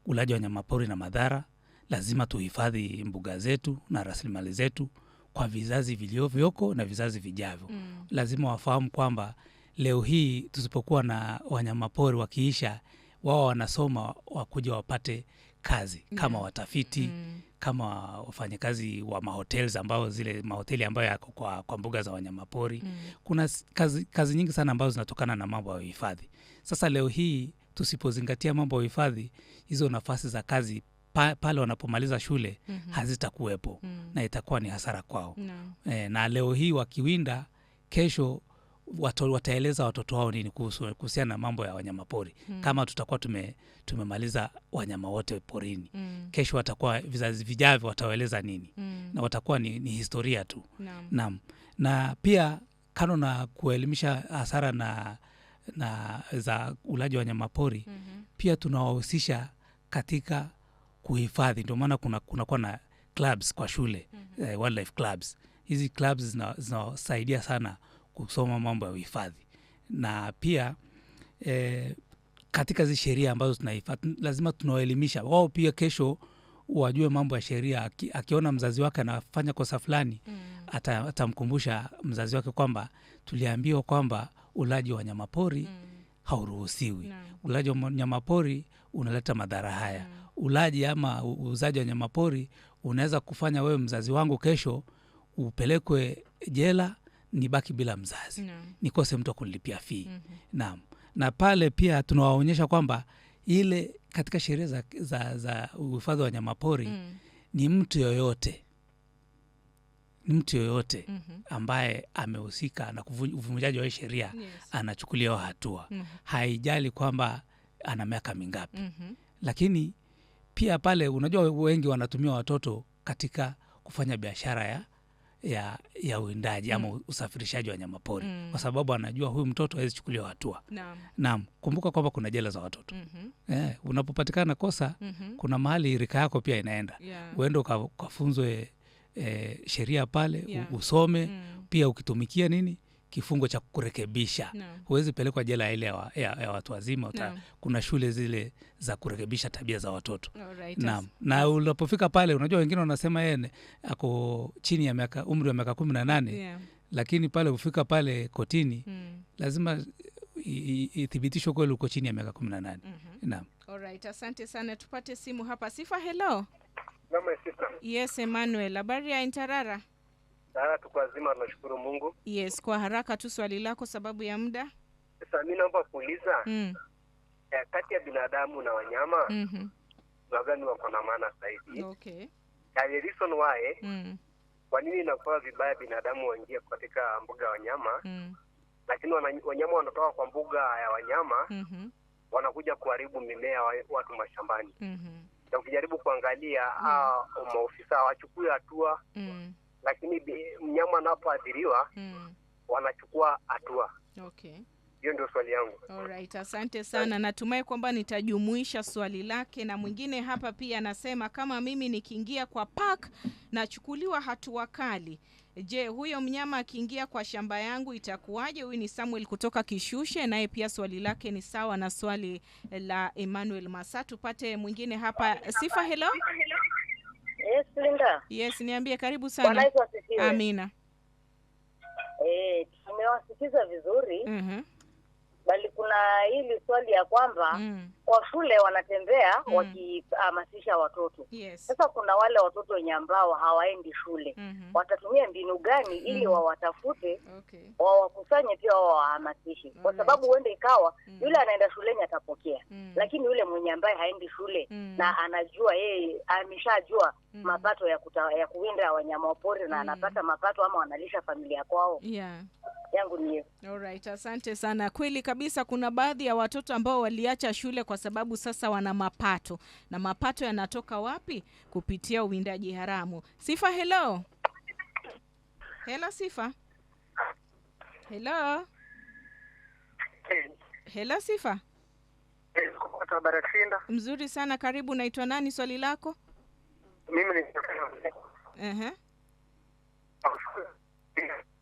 ulaji wa wanyamapori na madhara, lazima tuhifadhi mbuga zetu na rasilimali zetu kwa vizazi vilivyoko na vizazi vijavyo. Lazima wafahamu kwamba leo hii tusipokuwa na wanyamapori wakiisha, wao wanasoma wakuja wapate kazi kama watafiti, kama wafanyakazi wa mahotels, ambao zile mahoteli ambayo yako kwa mbuga za wanyamapori. Kuna kazi nyingi sana ambazo zinatokana na mambo ya uhifadhi. Sasa leo hii tusipozingatia mambo ya uhifadhi, hizo nafasi za kazi pale wanapomaliza shule hazitakuwepo, na itakuwa ni hasara kwao. Na leo hii wakiwinda, kesho wataeleza watoto wao nini kuhusiana na mambo ya wanyamapori? Kama tutakuwa tumemaliza wanyama wote porini, kesho watakuwa vizazi vijavyo wataeleza nini? Na watakuwa ni historia tu. Naam. Na pia kando na kuelimisha hasara na za ulaji wa wanyamapori, pia tunawahusisha katika kuhifadhi. Ndio maana kunakuwa na clubs kwa shule, wildlife clubs. Hizi clubs zinasaidia sana kusoma mambo ya uhifadhi. Na pia katika hizi sheria ambazo tunahifadhi, lazima tunawaelimisha wao pia, kesho wajue mambo ya sheria. Akiona mzazi wake anafanya kosa fulani, atamkumbusha mzazi wake kwamba tuliambiwa kwamba ulaji wa wanyamapori hauruhusiwi. Ulaji wa wanyamapori unaleta madhara haya. Ulaji ama uuzaji wa wanyamapori unaweza kufanya wewe, mzazi wangu, kesho upelekwe jela, nibaki bila mzazi, nikose mtu kunilipia fee. Naam. Na pale pia tunawaonyesha kwamba ile katika sheria za uhifadhi wa wanyamapori, ni mtu yoyote ambaye amehusika na uvunjaji wa sheria, anachukuliwa hatua. Haijali kwamba ana miaka mingapi. Lakini pia pale, unajua wengi wanatumia watoto katika kufanya biashara ya uwindaji ama usafirishaji wa wanyamapori, kwa sababu anajua huyu mtoto hawezi chukuliwa hatua. Naam. Kumbuka kwamba kuna jela za watoto. Unapopatikana kosa, kuna mahali rika yako pia inaenda. Uende ukafunzwe sheria pale, usome pia, ukitumikia kifungo cha kurekebisha. Huwezi pelekwa jela ile ya watu wazima. Kuna shule zile za kurekebisha tabia za watoto. Naam. Na unapofika pale, unajua wengine wanasema yeye ako chini ya umri wa miaka 18, lakini pale ufika pale kotini, lazima ithibitishwe kweli uko chini ya miaka 18. Naam. Alright, asante sana. Tupate simu hapa. Sifa, hello. Mama Sifa. Yes, Emmanuel. Habari ya Intarara? Tuko wazima, tunashukuru Mungu. Yes, kwa haraka tu swali lako sababu ya muda. Sasa mimi naomba kuuliza, kati ya binadamu na wanyama, wagani wako na maana zaidi? Okay. The reason why, kwa nini inakuwa vibaya binadamu waingie katika mbuga ya wanyama, lakini wanyama wanatoka kwa mbuga ya wanyama, wanakuja kuharibu mimea watu mashambani. Na ukijaribu kuangalia, maofisa hawachukui hatua, lakini mnyama anapoadhiriwa, wanachukua hatua. Okay. Hiyo ndio swali yangu. Alright, asante sana. Natumai kwamba nitajumuisha swali lake. Na mwingine hapa pia anasema, kama mimi nikiingia kwa park nachukuliwa hatua kali, je, huyo mnyama akiingia kwa shamba yangu itakuwaje? Huyu ni Samuel kutoka Kishushe, naye pia swali lake ni sawa na swali la Emmanuel Masatu. Pate mwingine hapa. Sifa, hello. Yes, Linda. Yes, niambie, karibu sana. Amina. Tumewasikiza vizuri. Bali kuna hili swali ya kwamba kwa shule wanatembea wakihamasisha watoto. Sasa kuna wale watoto wenye ambao hawaendi shule. Watatumia mbinu gani ili wawatafute, wawakusanye pia wawahamasishe? Kwa sababu uende ikawa yule anaenda shuleni atapokea, lakini yule mwenye ambaye haendi shule na anajua yeye ameshajua mapato ya kuwinda wanyama pori na anapata mapato ama wanalisha familia kwao. yangu ni hiyo. Alright, asante sana. Kweli kabisa kuna baadhi ya watoto ambao waliacha shule kwa sababu sasa wana mapato. Na mapato yanatoka wapi? Kupitia uwindaji haramu. Sifa, hello. Hello Sifa. Hello. Hello Sifa. Mzuri sana, karibu. Naitwa nani, swali lako? Mimi ni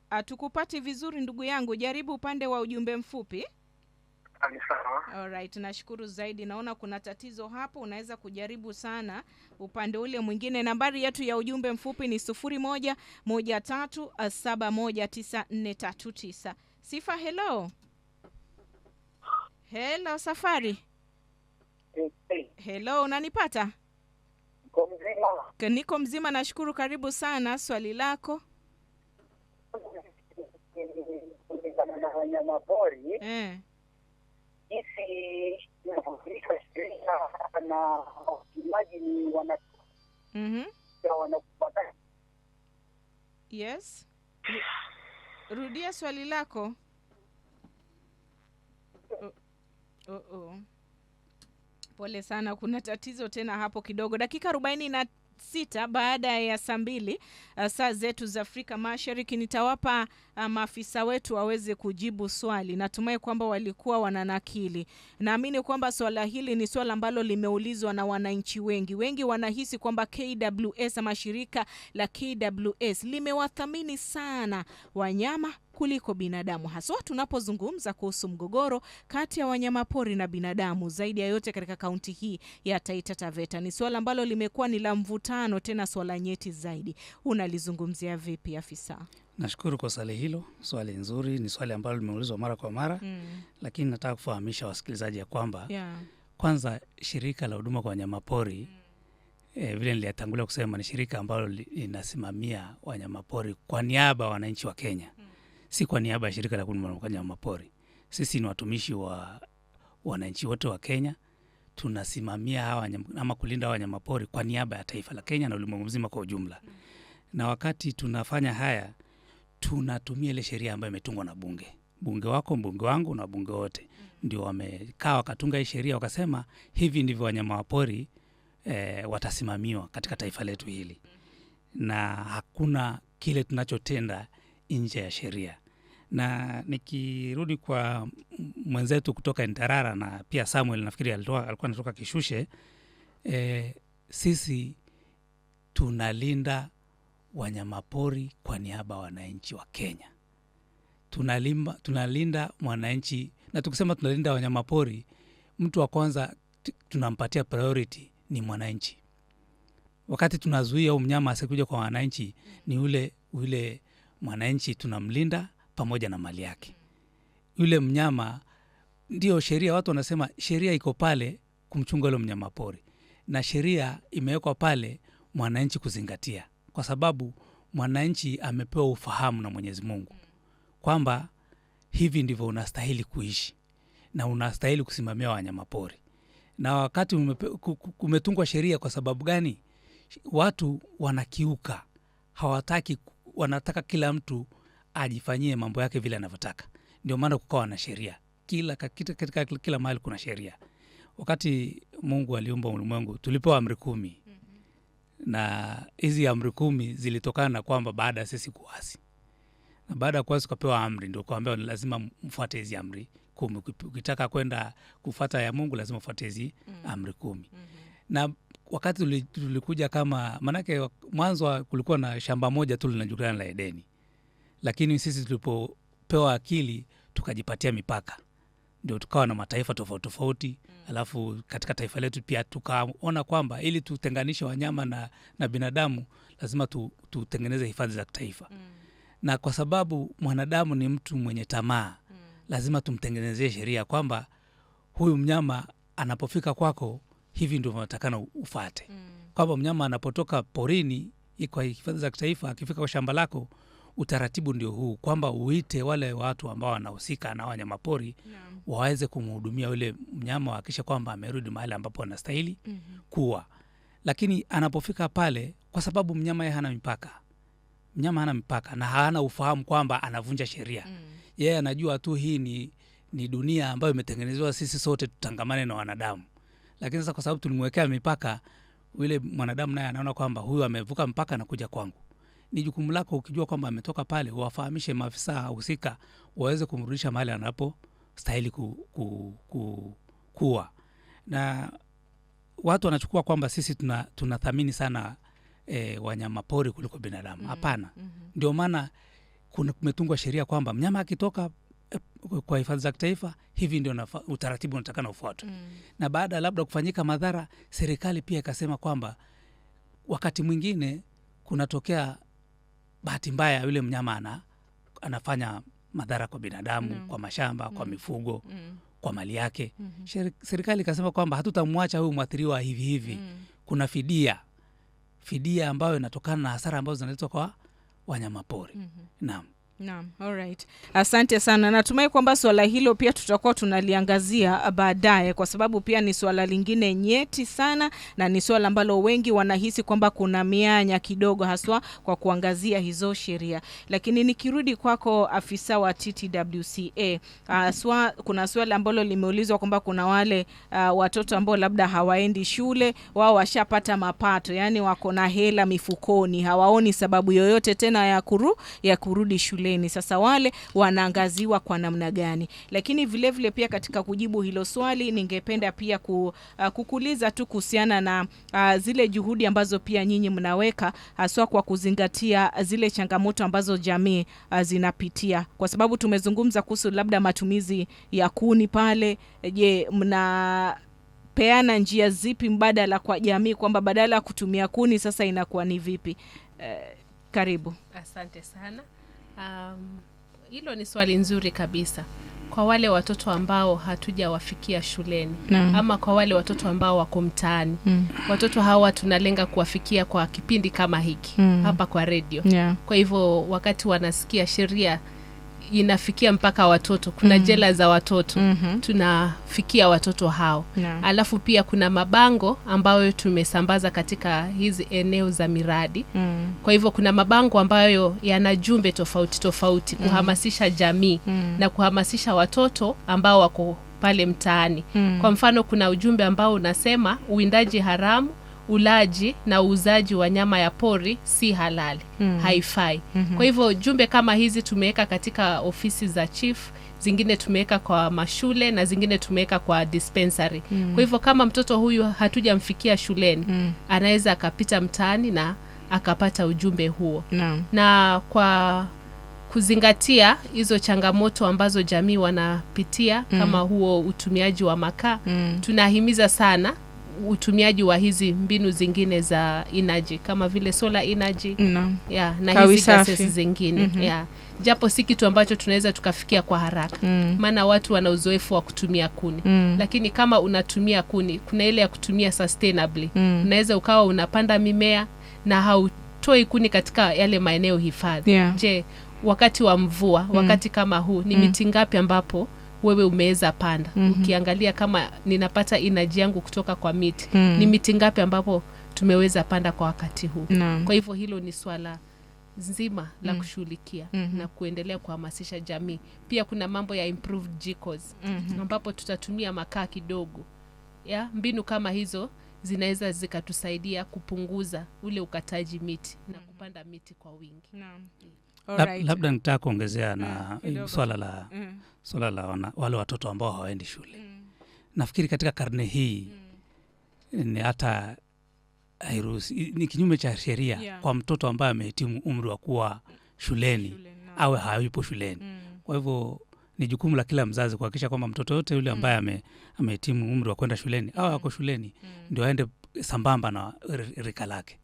Atukupati vizuri ndugu yangu, jaribu upande wa ujumbe mfupi. sawa. Alright, nashukuru zaidi. Naona kuna tatizo hapo, unaweza kujaribu sana upande ule mwingine. Nambari yetu ya ujumbe mfupi ni 0113719439. Sifa, hello. Hello Safari. Hello, unanipata? Niko mzima, nashukuru, karibu sana, swali lako. Na wanyama pori isi inavyofika sheria na wakimaji ni wanakupata. Yes. Rudia swali lako. Pole sana, kuna tatizo tena hapo kidogo. Dakika 46 baada ya saa 2 saa zetu za Afrika Mashariki, nitawapa maafisa wetu waweze kujibu swali. Natumai kwamba walikuwa wananakili. Naamini kwamba swala hili ni swala ambalo limeulizwa na wananchi wengi. Wengi wanahisi kwamba KWS ama shirika la KWS limewathamini sana wanyama kuliko binadamu, haswa tunapozungumza kuhusu mgogoro kati ya wanyamapori na binadamu. Zaidi ya yote katika kaunti hii ya Taita Taveta, ni swala ambalo limekuwa ni la mvutano, tena swala nyeti zaidi. Unalizungumzia vipi afisa? Nashukuru kwa swali hilo, swali nzuri, ni swali ambalo limeulizwa mara kwa mara. Lakini nataka kufahamisha wasikilizaji ya kwamba kwanza shirika la huduma kwa wanyamapori vile nilitangulia kusema ni shirika ambalo linasimamia wanyamapori kwa niaba ya wananchi wa Kenya. Si kwa niaba ya shirika la huduma kwa wanyamapori. Sisi ni watumishi wa wananchi wote wa Kenya. Tunasimamia hawa ama kulinda wanyamapori kwa niaba ya taifa la Kenya na ulimwengu mzima kwa ujumla. Na wakati tunafanya haya, tunatumia ile sheria ambayo imetungwa na bunge. Bunge wako, bunge wangu na bunge wote. Ndio wamekaa wakatunga hii sheria, wakasema hivi ndivyo wanyamapori watasimamiwa katika taifa letu hili. Na hakuna kile tunachotenda nje ya sheria. Na nikirudi kwa mwenzetu kutoka Ntarara na pia Samuel, nafikiri alikuwa anatoka Kishushe, sisi tunalinda wanyamapori kwa niaba ya wananchi wa Kenya. Tunalinda mwananchi, na tukisema tunalinda wanyamapori, mtu wa kwanza tunampatia priority ni mwananchi. Wakati tunazuia huyu mnyama asikuja kwa wananchi, ni ule mwananchi tunamlinda pamoja na mali yake. Yule mnyama ndio sheria, watu wanasema sheria iko pale kumchunga yule mnyama pori. Na sheria imewekwa pale mwananchi kuzingatia. Kwa sababu mwananchi amepewa ufahamu na Mwenyezi Mungu kwamba hivi ndivyo unastahili kuishi na unastahili kusimamia wanyama pori. Na wakati kumetungwa sheria, kwa sababu gani? Watu wanakiuka, hawataki, wanataka kila mtu ajifanyie mambo yake vile anavyotaka. Ndio maana kukawa na sheria. Katika kila mahali kuna sheria. Wakati Mungu aliumba ulimwengu, tulipewa amri 10. Na hizi amri 10 zilitokana na kwamba baada ya sisi kuasi. Na baada ya kuasi kupewa amri, ndio kuambiwa lazima mfuate hizi amri 10. Ukitaka kwenda kufuata ya Mungu lazima ufuate hizi amri 10. Na wakati tulikuja kama, manake mwanzo kulikuwa na shamba moja tu linajulikana la Edeni. Lakini sisi tulipopewa akili tukajipatia mipaka. Ndio tukawa na mataifa tofauti tofauti. Alafu katika taifa letu pia tukaona kwamba ili tutenganishe wanyama na binadamu lazima tutengeneze hifadhi za kitaifa. Na kwa sababu mwanadamu ni mtu mwenye tamaa, lazima tumtengenezee sheria kwamba huyu mnyama anapofika kwako hivi ndio unatakana ufuate. Kwamba mnyama anapotoka porini kwa hifadhi za kitaifa akifika kwa shamba lako, utaratibu ndio huu, kwamba uite wale watu ambao wanahusika na wanyama pori waweze kumhudumia yule mnyama, hakikisha kwamba amerudi mahali ambapo anastahili kuwa. Lakini anapofika pale, kwa sababu mnyama yeye hana mipaka. Mnyama hana mipaka na hana ufahamu kwamba anavunja sheria. yeye anajua tu hii ni dunia ambayo imetengenezwa sisi sote tutangamane na wanadamu. Lakini sasa kwa sababu tulimwekea mipaka, yule mwanadamu naye anaona kwamba huyu amevuka mpaka na kuja kwangu. Ni jukumu lako, ukijua kwamba ametoka pale, wafahamishe maafisa husika waweze kumrudisha mahali anapostahili kuwa. Na watu wanachukua kwamba sisi tunathamini sana wanyama pori kuliko binadamu. Hapana. Ndio maana kumetungwa sheria kwamba mnyama akitoka kwa hifadhi za kitaifa, hivi ndio utaratibu unatakana ufuatwe. Na baada labda kufanyika madhara, serikali pia ikasema kwamba wakati mwingine kunatokea bahati mbaya, yule mnyama anafanya madhara kwa binadamu, kwa mashamba, kwa mifugo, kwa mali yake. Serikali ikasema kwamba hatutamwacha huyu mwathiriwa hivi hivi. Kuna fidia ambayo inatokana na hasara ambazo zinaletwa kwa wanyama pori. Naam. Naam, alright. Asante sana. Natumai kwamba swala hilo pia tutakuwa tunaliangazia baadaye, kwa sababu pia ni swala lingine nyeti sana, na ni swala ambalo wengi wanahisi kwamba kuna mianya kidogo haswa kwa kuangazia hizo sheria. Lakini nikirudi kwako afisa wa TTWCA, kuna swala ambalo limeulizwa kwamba kuna wale watoto ambao labda hawaendi shule, wao washapata mapato, yani wako na hela mifukoni, hawaoni sababu yoyote tena ya kurudi shule. Sasa wale wanaangaziwa kwa namna gani? Lakini vile vile pia katika kujibu hilo swali, ningependa pia kukuuliza tu kuhusiana na zile juhudi ambazo pia nyinyi mnaweka haswa kwa kuzingatia zile changamoto ambazo jamii zinapitia, kwa sababu tumezungumza kuhusu labda matumizi ya kuni pale. Je, mnapeana njia zipi mbadala kwa jamii, kwamba badala ya kutumia kuni sasa inakuwa ni vipi? Karibu. Asante sana. Hilo ni swali nzuri kabisa. Kwa wale watoto ambao hatujawafikia shuleni, ama kwa wale watoto ambao wako mtaani, watoto hawa tunalenga kuwafikia kwa kipindi kama hiki hapa kwa radio. Kwa hivyo wakati wanasikia sheria inafikia mpaka watoto, kuna jela za watoto, tunafikia watoto hao. Alafu pia kuna mabango ambayo tumesambaza katika hizi eneo za miradi. Kwa hivyo kuna mabango ambayo yana jumbe tofauti tofauti kuhamasisha jamii na kuhamasisha watoto ambao wako pale mtaani. Kwa mfano, kuna ujumbe ambao unasema uwindaji haramu, ulaji na uuzaji wa nyama ya pori si halali, haifai. Kwa hivyo jumbe kama hizi tumeweka katika ofisi za chief, zingine tumeweka kwa mashule na zingine tumeweka kwa dispensary. Kwa hivyo kama mtoto huyu hatujamfikia shuleni, anaweza akapita mtaani na akapata ujumbe huo. Na kwa kuzingatia hizo changamoto ambazo jamii wanapitia kama huo utumiaji wa makaa, tunahimiza sana utumiaji wa hizi mbinu zingine za energy kama vile solar energy na hizi gases zingine. Japo si kitu ambacho tunaweza tukafikia kwa haraka, maana watu wana uzoefu wa kutumia kuni. Lakini kama unatumia kuni, kuna ile ya kutumia sustainably. Unaweza ukawa unapanda mimea na hautoi kuni katika yale maeneo hifadhi. Je, wakati wa mvua, wakati kama huu, ni miti ngapi ambapo wewe umeweza panda? Ukiangalia kama ninapata energy yangu kutoka kwa miti, ni miti ngapi ambapo tumeweza panda kwa wakati huu? Kwa hivyo hilo ni swala nzima la kushughulikia na kuendelea kuhamasisha jamii. Pia kuna mambo ya improved jikos ambapo tutatumia makaa kidogo. Mbinu kama hizo zinaweza zikatusaidia kupunguza ule ukataji miti na kupanda miti kwa wingi. Labda nitaka kuongezea na swala la wale watoto ambao hawaendi shule. Nafikiri katika karne hii ni hata hairuhusi, ni kinyume cha sheria kwa mtoto ambaye amehitimu umri wa kuwa shuleni awe hayupo shuleni. Kwa hivyo ni jukumu la kila mzazi kuhakikisha kwamba mtoto yote yule ambaye amehitimu umri wa kwenda shuleni au ako shuleni ndio aende sambamba na rika lake.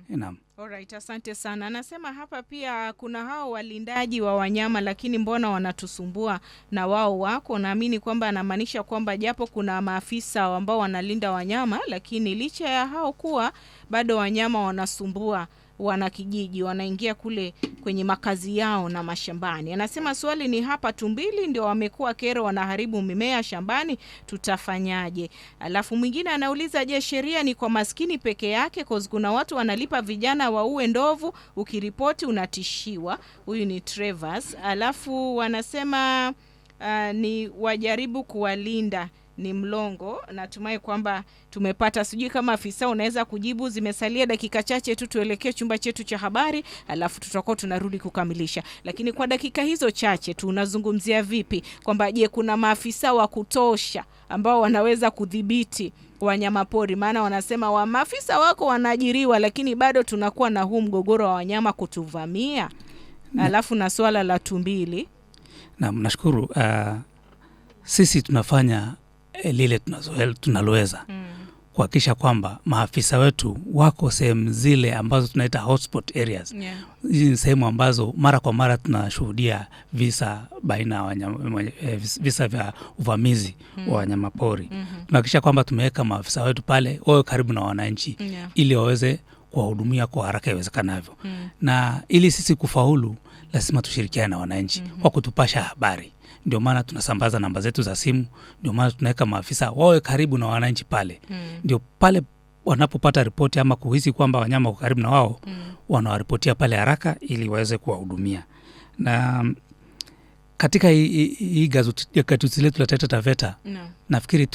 Naam. Alright, asante sana. Anasema hapa pia kuna hao walindaji wa wanyama, lakini mbona wanatusumbua na wao wako? Naamini kwamba anamaanisha kwamba japo kuna maafisa ambao wanalinda wanyama, lakini licha ya hao kuwa bado wanyama wanasumbua wanakijiji wanaingia kule kwenye makazi yao na mashambani. Anasema swali ni hapa, tumbili ndio wamekuwa kero, wanaharibu mimea shambani, tutafanyaje? Alafu mwingine anauliza, je, sheria ni kwa maskini peke yake? Cause kuna watu wanalipa vijana waue ndovu, ukiripoti unatishiwa. Huyu ni Travers. Alafu wanasema ni wajaribu kuwalinda. Ni Mlongo. Natumai kwamba tumepata. Sijui kama afisa unaweza kujibu. Zimesalia dakika chache tu tuelekee chumba chetu cha habari, alafu tutakuwa tunarudi kukamilisha. Lakini kwa dakika hizo chache tu unazungumzia vipi kwamba je, kuna maafisa wa kutosha ambao wanaweza kudhibiti wanyamapori? Maana wanasema maafisa wako wanaajiriwa, lakini bado tunakuwa na huu mgogoro wa wanyama kutuvamia. Alafu na swala la tumbili. Nashukuru. Sisi tunafanya lile tunaloweza kuhakikisha kwamba maafisa wetu wako sehemu zile ambazo tunaita hotspot areas. Hizi ni sehemu ambazo mara kwa mara tunashuhudia visa baina ya wanyama, visa vya uvamizi wa wanyamapori. Tunahakikisha kwamba tumeweka maafisa wetu pale wao karibu na wananchi ili waweze kuwahudumia kwa haraka iwezekanavyo. Na ili sisi kufaulu lazima tushirikiane na wananchi kwa kutupasha habari. Ndio maana tunasambaza namba zetu za simu, ndio maana tunaweka maafisa wawe karibu na wananchi pale. Ndio pale wanapopata ripoti ama kuhisi kwamba wanyama wako karibu na wao, wanawaripotia pale haraka ili waweze kuwahudumia. Na katika hii gazeti letu la Taita Taveta, nafikiri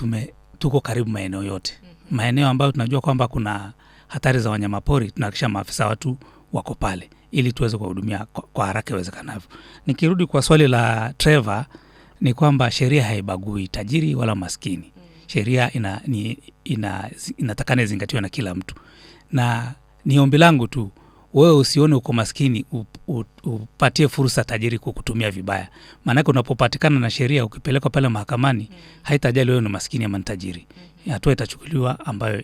tuko karibu maeneo yote. Maeneo ambayo tunajua kwamba kuna hatari za wanyamapori, tunahakikisha maafisa watu wako pale ili tuweze kuhudumia kwa haraka iwezekanavyo. Nikirudi kwa swali la Trevor, ni kwamba sheria haibagui tajiri wala maskini. Sheria inatakana izingatiwe na kila mtu. Na ni ombi langu tu, wewe usione uko maskini upatie fursa tajiri kukutumia vibaya. Maana unapopatikana na sheria ukipelekwa pale mahakamani, haitajali wewe ni maskini ama tajiri. Hatua itachukuliwa ambayo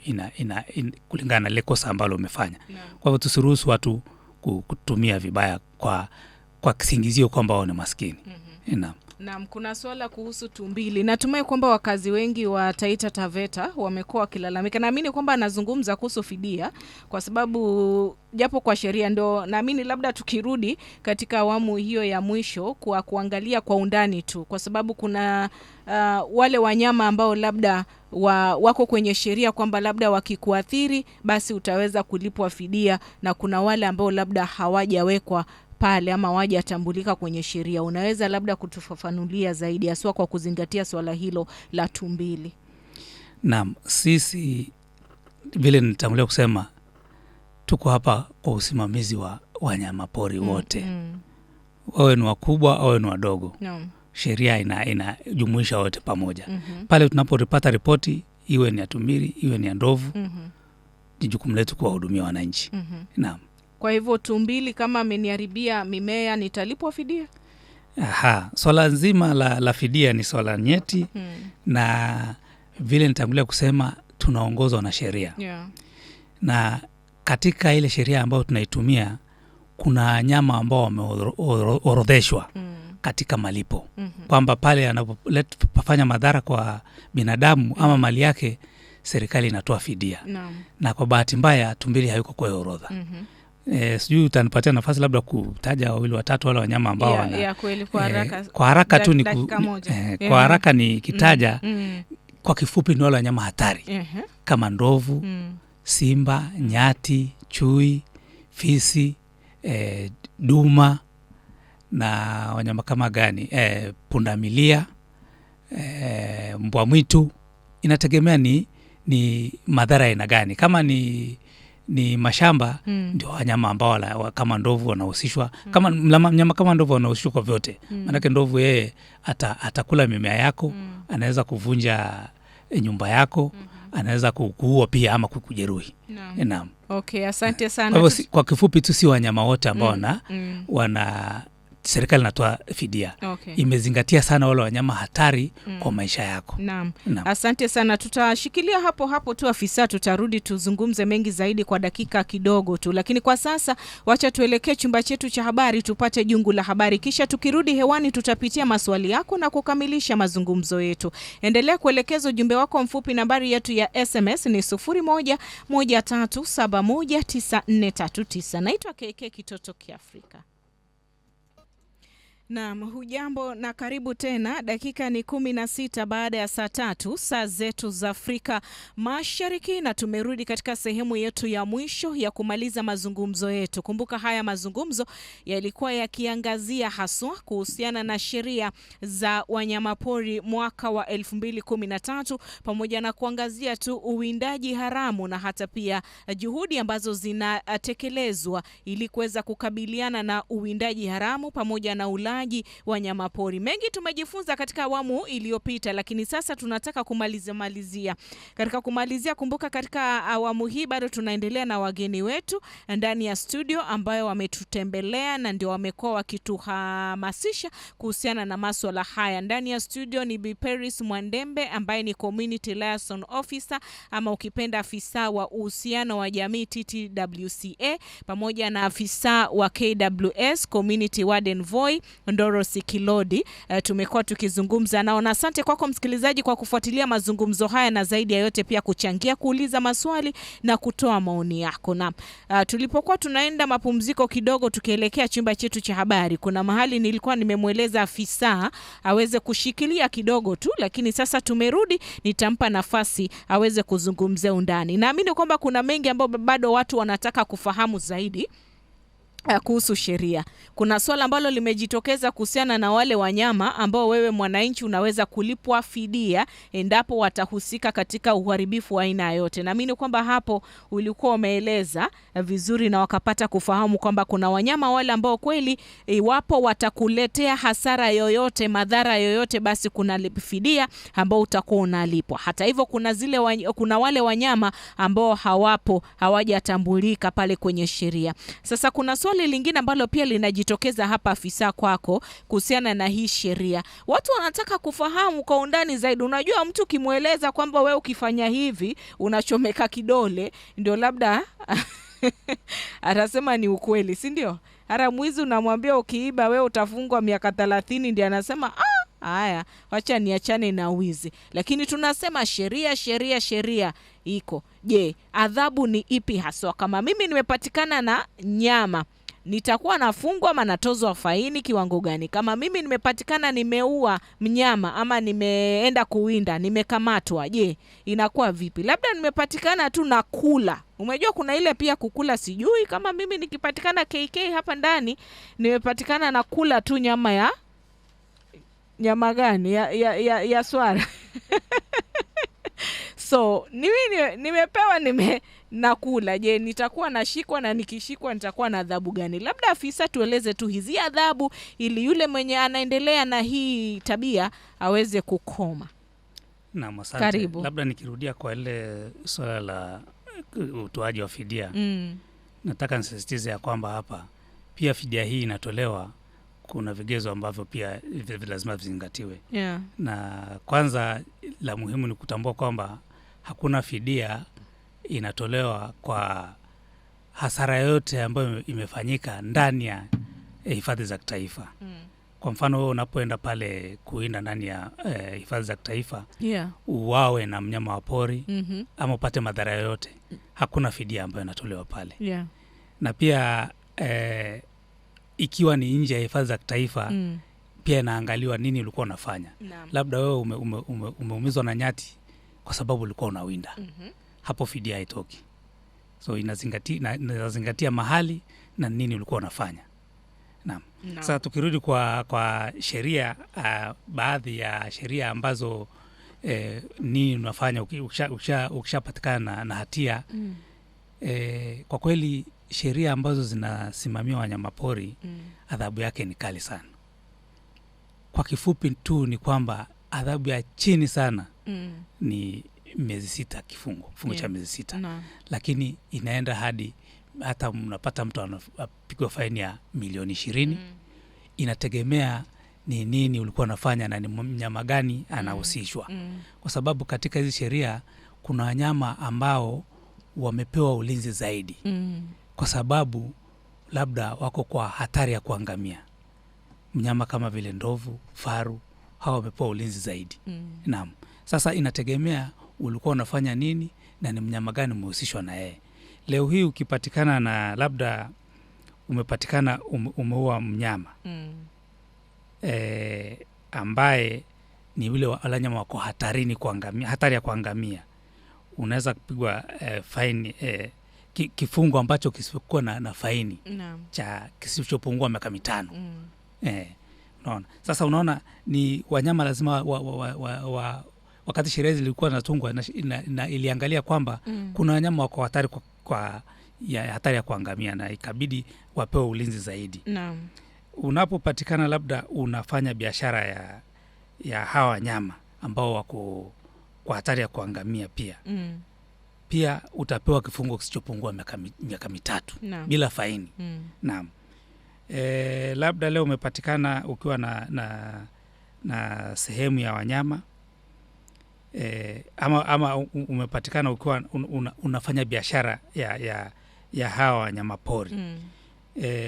kulingana na ile kosa ambalo umefanya. Kwa hivyo tusiruhusu watu kutumia vibaya kwa kisingizio kwamba wao ni maskini. Naam, kuna swala kuhusu tumbili. Natumai kwamba wakazi wengi wa Taita Taveta wamekuwa wakilalamika. Naamini kwamba anazungumza kuhusu fidia, kwa sababu japo kwa sheria ndo naamini labda tukirudi katika awamu hiyo ya mwisho kuangalia kwa undani tu, kwa sababu kuna wale wanyama ambao labda wako kwenye sheria kwamba labda wakikuathiri basi utaweza kulipwa fidia, na kuna wale ambao labda hawajawekwa pale ama hawajatambulika kwenye sheria. Unaweza labda kutufafanulia zaidi haswa kwa kuzingatia swala hilo la tumbili? Naam, sisi vile nitangulia kusema tuko hapa kwa usimamizi wa wanyamapori wote. Wawe ni wakubwa au ni wadogo. Sheria inajumuisha wote pamoja. Pale tunapopata ripoti, iwe ni ya tumbili, iwe ni ya ndovu, ni jukumu letu kuwahudumia wananchi. Naam. Kwa hivyo tumbili kama ameniharibia mimea nitalipwa fidia? Swala nzima la fidia ni swala nyeti. Na vile nitangulia kusema tunaongozwa na sheria. Na katika ile sheria ambayo tunaitumia kuna wanyama ambao wameorodheshwa katika malipo. Kwamba pale anapofanya madhara kwa binadamu ama mali yake, serikali inatoa fidia. Na kwa bahati mbaya tumbili hayuko kwa orodha. Sijui utanipatia nafasi labda kutaja wawili watatu wale wanyama ambao kweli kwa haraka. Kwa haraka tu ni kwa haraka ni kitaja. Kwa kifupi ni wale wanyama hatari. Kama ndovu, simba, nyati, chui, fisi, duma, na wanyama kama gani? Pundamilia, mbwa mwitu. Inategemea ni madhara aina gani. Kama ni mashamba, ndio wanyama ambao kama ndovu wanahusishwa. Kama mnyama kama ndovu wanahusishwa kwa vyote. Maanake ndovu yeye atakula mimea yako, anaweza kuvunja nyumba yako, anaweza kukuua pia ama kukujeruhi. Naam. Okay, asante sana. Kwa kifupi tu si wanyama wote ambao serikali inatoa fidia. Okay. Imezingatia sana wale wanyama hatari kwa maisha yako. Naam. Asante sana. Tutashikilia hapo hapo tu afisa, tutarudi tuzungumze mengi zaidi kwa dakika kidogo tu. Lakini kwa sasa wacha tuelekee chumba chetu cha habari tupate jungu la habari, kisha tukirudi hewani tutapitia maswali yako na kukamilisha mazungumzo yetu. Endelea kuelekeza ujumbe wako mfupi, nambari yetu ya SMS ni 0113719439. Naitwa KK Kitoto Kiafrika. Naam, hujambo na karibu tena. Dakika ni 16 baada ya saa 3 saa zetu za Afrika Mashariki, na tumerudi katika sehemu yetu ya mwisho ya kumaliza mazungumzo yetu. Kumbuka haya mazungumzo yalikuwa yakiangazia haswa kuhusiana na sheria za wanyamapori mwaka wa 2013 pamoja na kuangazia tu uwindaji haramu na hata pia juhudi ambazo zinatekelezwa ili kuweza kukabiliana na uwindaji haramu pamoja na ulaji wanyamapori. Mengi tumejifunza katika awamu iliyopita, lakini sasa tunataka kumalizia. Katika kumalizia, kumbuka katika awamu hii bado tunaendelea na wageni wetu ndani ya studio ambayo wametutembelea na ndio wamekuwa wakituhamasisha kuhusiana na masuala haya. Ndani ya studio ni Bi Paris Mwandembe ambaye ni Community Liaison Officer ama ukipenda afisa wa uhusiano wa jamii TTWCA, pamoja na afisa wa KWS Community Warden Voi Ndorosi Kilodi. Tumekuwa tukizungumza nao, na asante kwako msikilizaji kwa kufuatilia mazungumzo haya, na zaidi ya yote pia kuchangia, kuuliza maswali na kutoa maoni yako. Na tulipokuwa tunaenda mapumziko kidogo tukielekea chumba chetu cha habari, kuna mahali nilikuwa nimemweleza afisa aweze kushikilia kidogo tu, lakini sasa tumerudi, nitampa nafasi aweze kuzungumzia undani. Naamini kwamba kuna mengi ambayo bado watu wanataka kufahamu zaidi kuhusu sheria. Kuna swala ambalo limejitokeza kuhusiana na wale wanyama ambao wewe mwananchi unaweza kulipwa fidia endapo watahusika katika uharibifu wa aina yote. Naamini kwamba hapo ulikuwa umeeleza vizuri na wakapata kufahamu kwamba kuna wanyama wale ambao kweli iwapo watakuletea hasara yoyote, madhara yoyote, basi kuna fidia ambao utakuwa unalipwa. Hata hivyo kuna wale wanyama ambao hawajatambulika pale kwenye sheria. Sasa kuna swali lingine ambalo pia linajitokeza hapa afisa kwako kuhusiana na hii sheria. Watu wanataka kufahamu kwa undani zaidi. Unajua mtu kimweleza kwamba wewe ukifanya hivi unachomeka kidole, ndio labda atasema ni ukweli, si ndio? Hara mwizi unamwambia ukiiba wewe utafungwa miaka 30, ndio anasema haya, wacha niachane na wizi. Lakini tunasema sheria iko. Je, adhabu ni ipi haswa? Kama mimi nimepatikana na nyama, nitakuwa nafungwa ama natozwa faini kiwango gani? Kama mimi nimepatikana nimeua mnyama ama nimeenda kuwinda, nimekamatwa, je, inakuwa vipi? Labda nimepatikana tu na kula. Umejua kuna ile pia kukula, sijui kama mimi nikipatikana KK hapa ndani nimepatikana na kula tu nyama gani ya swara. So nimepewa nakula, je, nitakuwa nashikwa, na nikishikwa nitakuwa na adhabu gani? Labda afisa tueleze tu hizi adhabu ili yule mwenye anaendelea na hii tabia aweze kukoma. Naam, asante. Karibu. Labda nikirudia kwa ile swala la utoaji wa fidia. Nataka nisisitize ya kwamba hapa pia fidia hii inatolewa, kuna vigezo ambavyo pia lazima vizingatiwe. Yeah. Na kwanza la muhimu ni kutambua kwamba hakuna fidia inatolewa kwa hasara yote ambayo imefanyika ndani ya hifadhi za kitaifa. Kwa mfano wewe unapoenda pale kuinda ndani ya hifadhi za kitaifa, uwawe na mnyama wa pori ama upate madhara yote, hakuna fidia ambayo inatolewa pale. Yeah. Na pia ikiwa ni nje ya hifadhi za kitaifa, pia inaangaliwa nini ulikuwa unafanya. Labda wewe umeumizwa na nyati kwa sababu ulikuwa unawinda. Hapo fidia haitoki. So inazingatia mahali na nini ulikuwa unafanya. Naam. Sasa tukirudi kwa sheria, baadhi ya sheria ambazo nini unafanya ukishapatikana na hatia, kwa kweli sheria ambazo zinasimamia wanyamapori adhabu yake ni kali sana. Kwa kifupi tu ni kwamba adhabu ya chini sana ni miezi 6 kifungo cha miezi 6. Lakini inaenda hadi hata mnapata mtu anapigwa faini ya milioni 20. inategemea ni nini ulikuwa unafanya na ni mnyama gani anahusishwa. Kwa sababu katika hizi sheria kuna wanyama ambao wamepewa ulinzi zaidi. Kwa sababu labda wako kwa hatari ya kuangamia. Mnyama kama vile ndovu, faru, hawa wamepewa ulinzi zaidi. Naam. Sasa inategemea ulikuwa unafanya nini na ni mnyama gani umehusishwa na yeye. Leo hii ukipatikana na labda umepatikana umeua mnyama ambaye ni yule wanyama wako hatarini kuangamia, hatari ya kuangamia, unaweza kupigwa faini, kifungo ambacho kisichokuwa na faini cha kisichopungua miaka 5. Unaona, sasa unaona ni wanyama lazima wakati sheria zilikuwa zinatungwa na iliangalia kwamba kuna wanyama wako hatari kwa hatari ya kuangamia na ikabidi wapewe ulinzi zaidi. Naam. Unapopatikana labda unafanya biashara ya hawa wanyama ambao wako kwa hatari ya kuangamia pia utapewa kifungo kisichopungua miaka 3 bila faini. Naam. Labda leo umepatikana ukiwa na sehemu ya wanyama ama umepatikana ukiwa unafanya biashara ya hawa wanyama pori.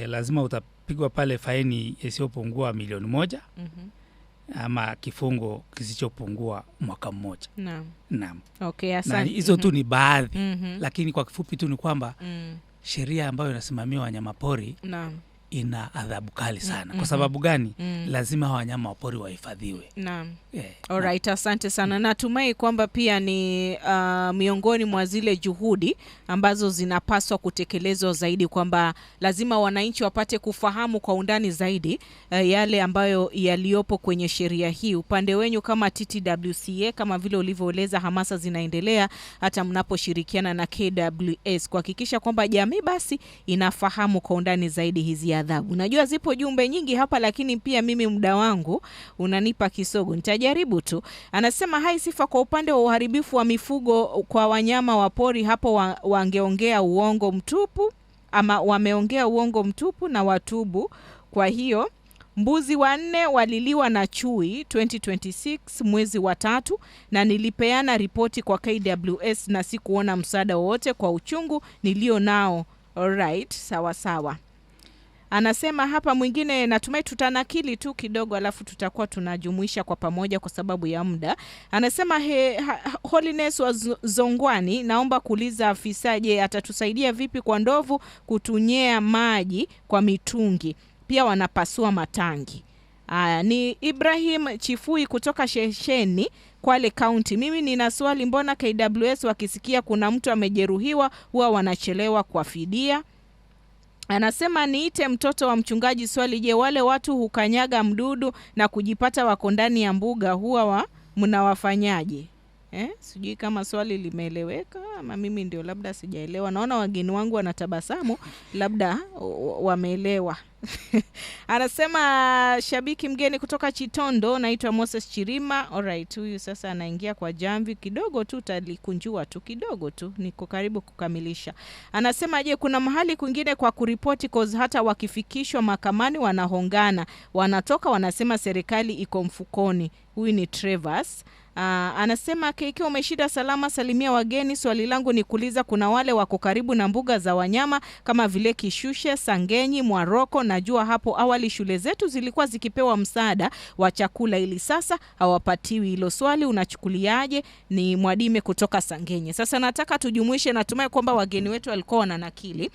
Lazima utapigwa pale faini isiyopungua milioni 1 ama kifungo kisichopungua mwaka 1. Naam. Okay, asante. Na hizo tu ni baadhi. Lakini kwa kifupi tu ni kwamba sheria ambayo inasimamia wanyama pori ina adhabu kali sana. Kwa sababu gani? Lazima wanyama wa pori wahifadhiwe. Naam. Alright, asante sana. Natumai kwamba pia ni miongoni mwa zile juhudi ambazo zinapaswa kutekelezwa zaidi, kwamba lazima wananchi wapate kufahamu kwa undani zaidi yale ambayo yaliopo kwenye sheria hii. Upande wenyu kama TTWCA, kama vile ulivyoeleza, hamasa zinaendelea hata mnaposhirikiana na KWS kuhakikisha kwamba jamii basi inafahamu kwa undani zaidi hizi adhabu. Najua zipo jumbe nyingi hapa, lakini pia mimi muda wangu unanipa kisogo. Nitajaribu tu. Anasema hai Sifa, kwa upande wa uharibifu wa mifugo kwa wanyama wa pori, hapo wangeongea uongo mtupu, ama wameongea uongo mtupu na watubu. Kwa hiyo mbuzi 4 waliliwa na chui 2026 mwezi wa 3, na nilipeana ripoti kwa KWS na sikuona msaada wowote kwa uchungu nilio nao. Alright, sawa sawa. Anasema hapa mwingine, natumai tutanakili tu kidogo alafu tutakuwa tunajumuisha kwa pamoja kwa sababu ya muda. Anasema Holiness wa Zongwani, naomba kuuliza afisa, je, atatusaidia vipi kwa ndovu kutunyea maji kwa mitungi? Pia wanapasua matangi. Ni Ibrahim Chifui kutoka Shesheni, Kwale County. Mimi nina swali, mbona KWS wakisikia kuna mtu amejeruhiwa huwa wanachelewa kwa fidia? Anasema niite mtoto wa mchungaji swali, je, wale watu hukanyaga mdudu na kujipata wako ndani ya mbuga huwa mnawafanyaje? Sijui kama swali limeeleweka ama mimi ndio labda sijaelewa. Naona wageni wangu wanatabasamu, labda wameelewa. Anasema shabiki mgeni kutoka Chitondo, naitwa Moses Chirima. Alright, huyu sasa anaingia kwa jamvi kidogo tu, talikunjua tu kidogo tu, niko karibu kukamilisha. Anasema je, kuna mahali kwingine kwa kuripoti, cause hata wakifikishwa mahakamani wanahongana, wanatoka wanasema serikali iko mfukoni. Huyu ni Travers. Anasema ikiwa umeshida salama salimia wageni. Swali langu ni kuuliza, kuna wale wako karibu na mbuga za wanyama kama vile Kishushe, Sangenyi, Mwaroko. Najua hapo awali shule zetu zilikuwa zikipewa msaada wa chakula, ili sasa hawapatiwi. Hilo swali unachukuliaje? Ni Mwadime kutoka Sangenyi. Sasa nataka tujumuishe, natumai kwamba wageni wetu walikuwa wananakili.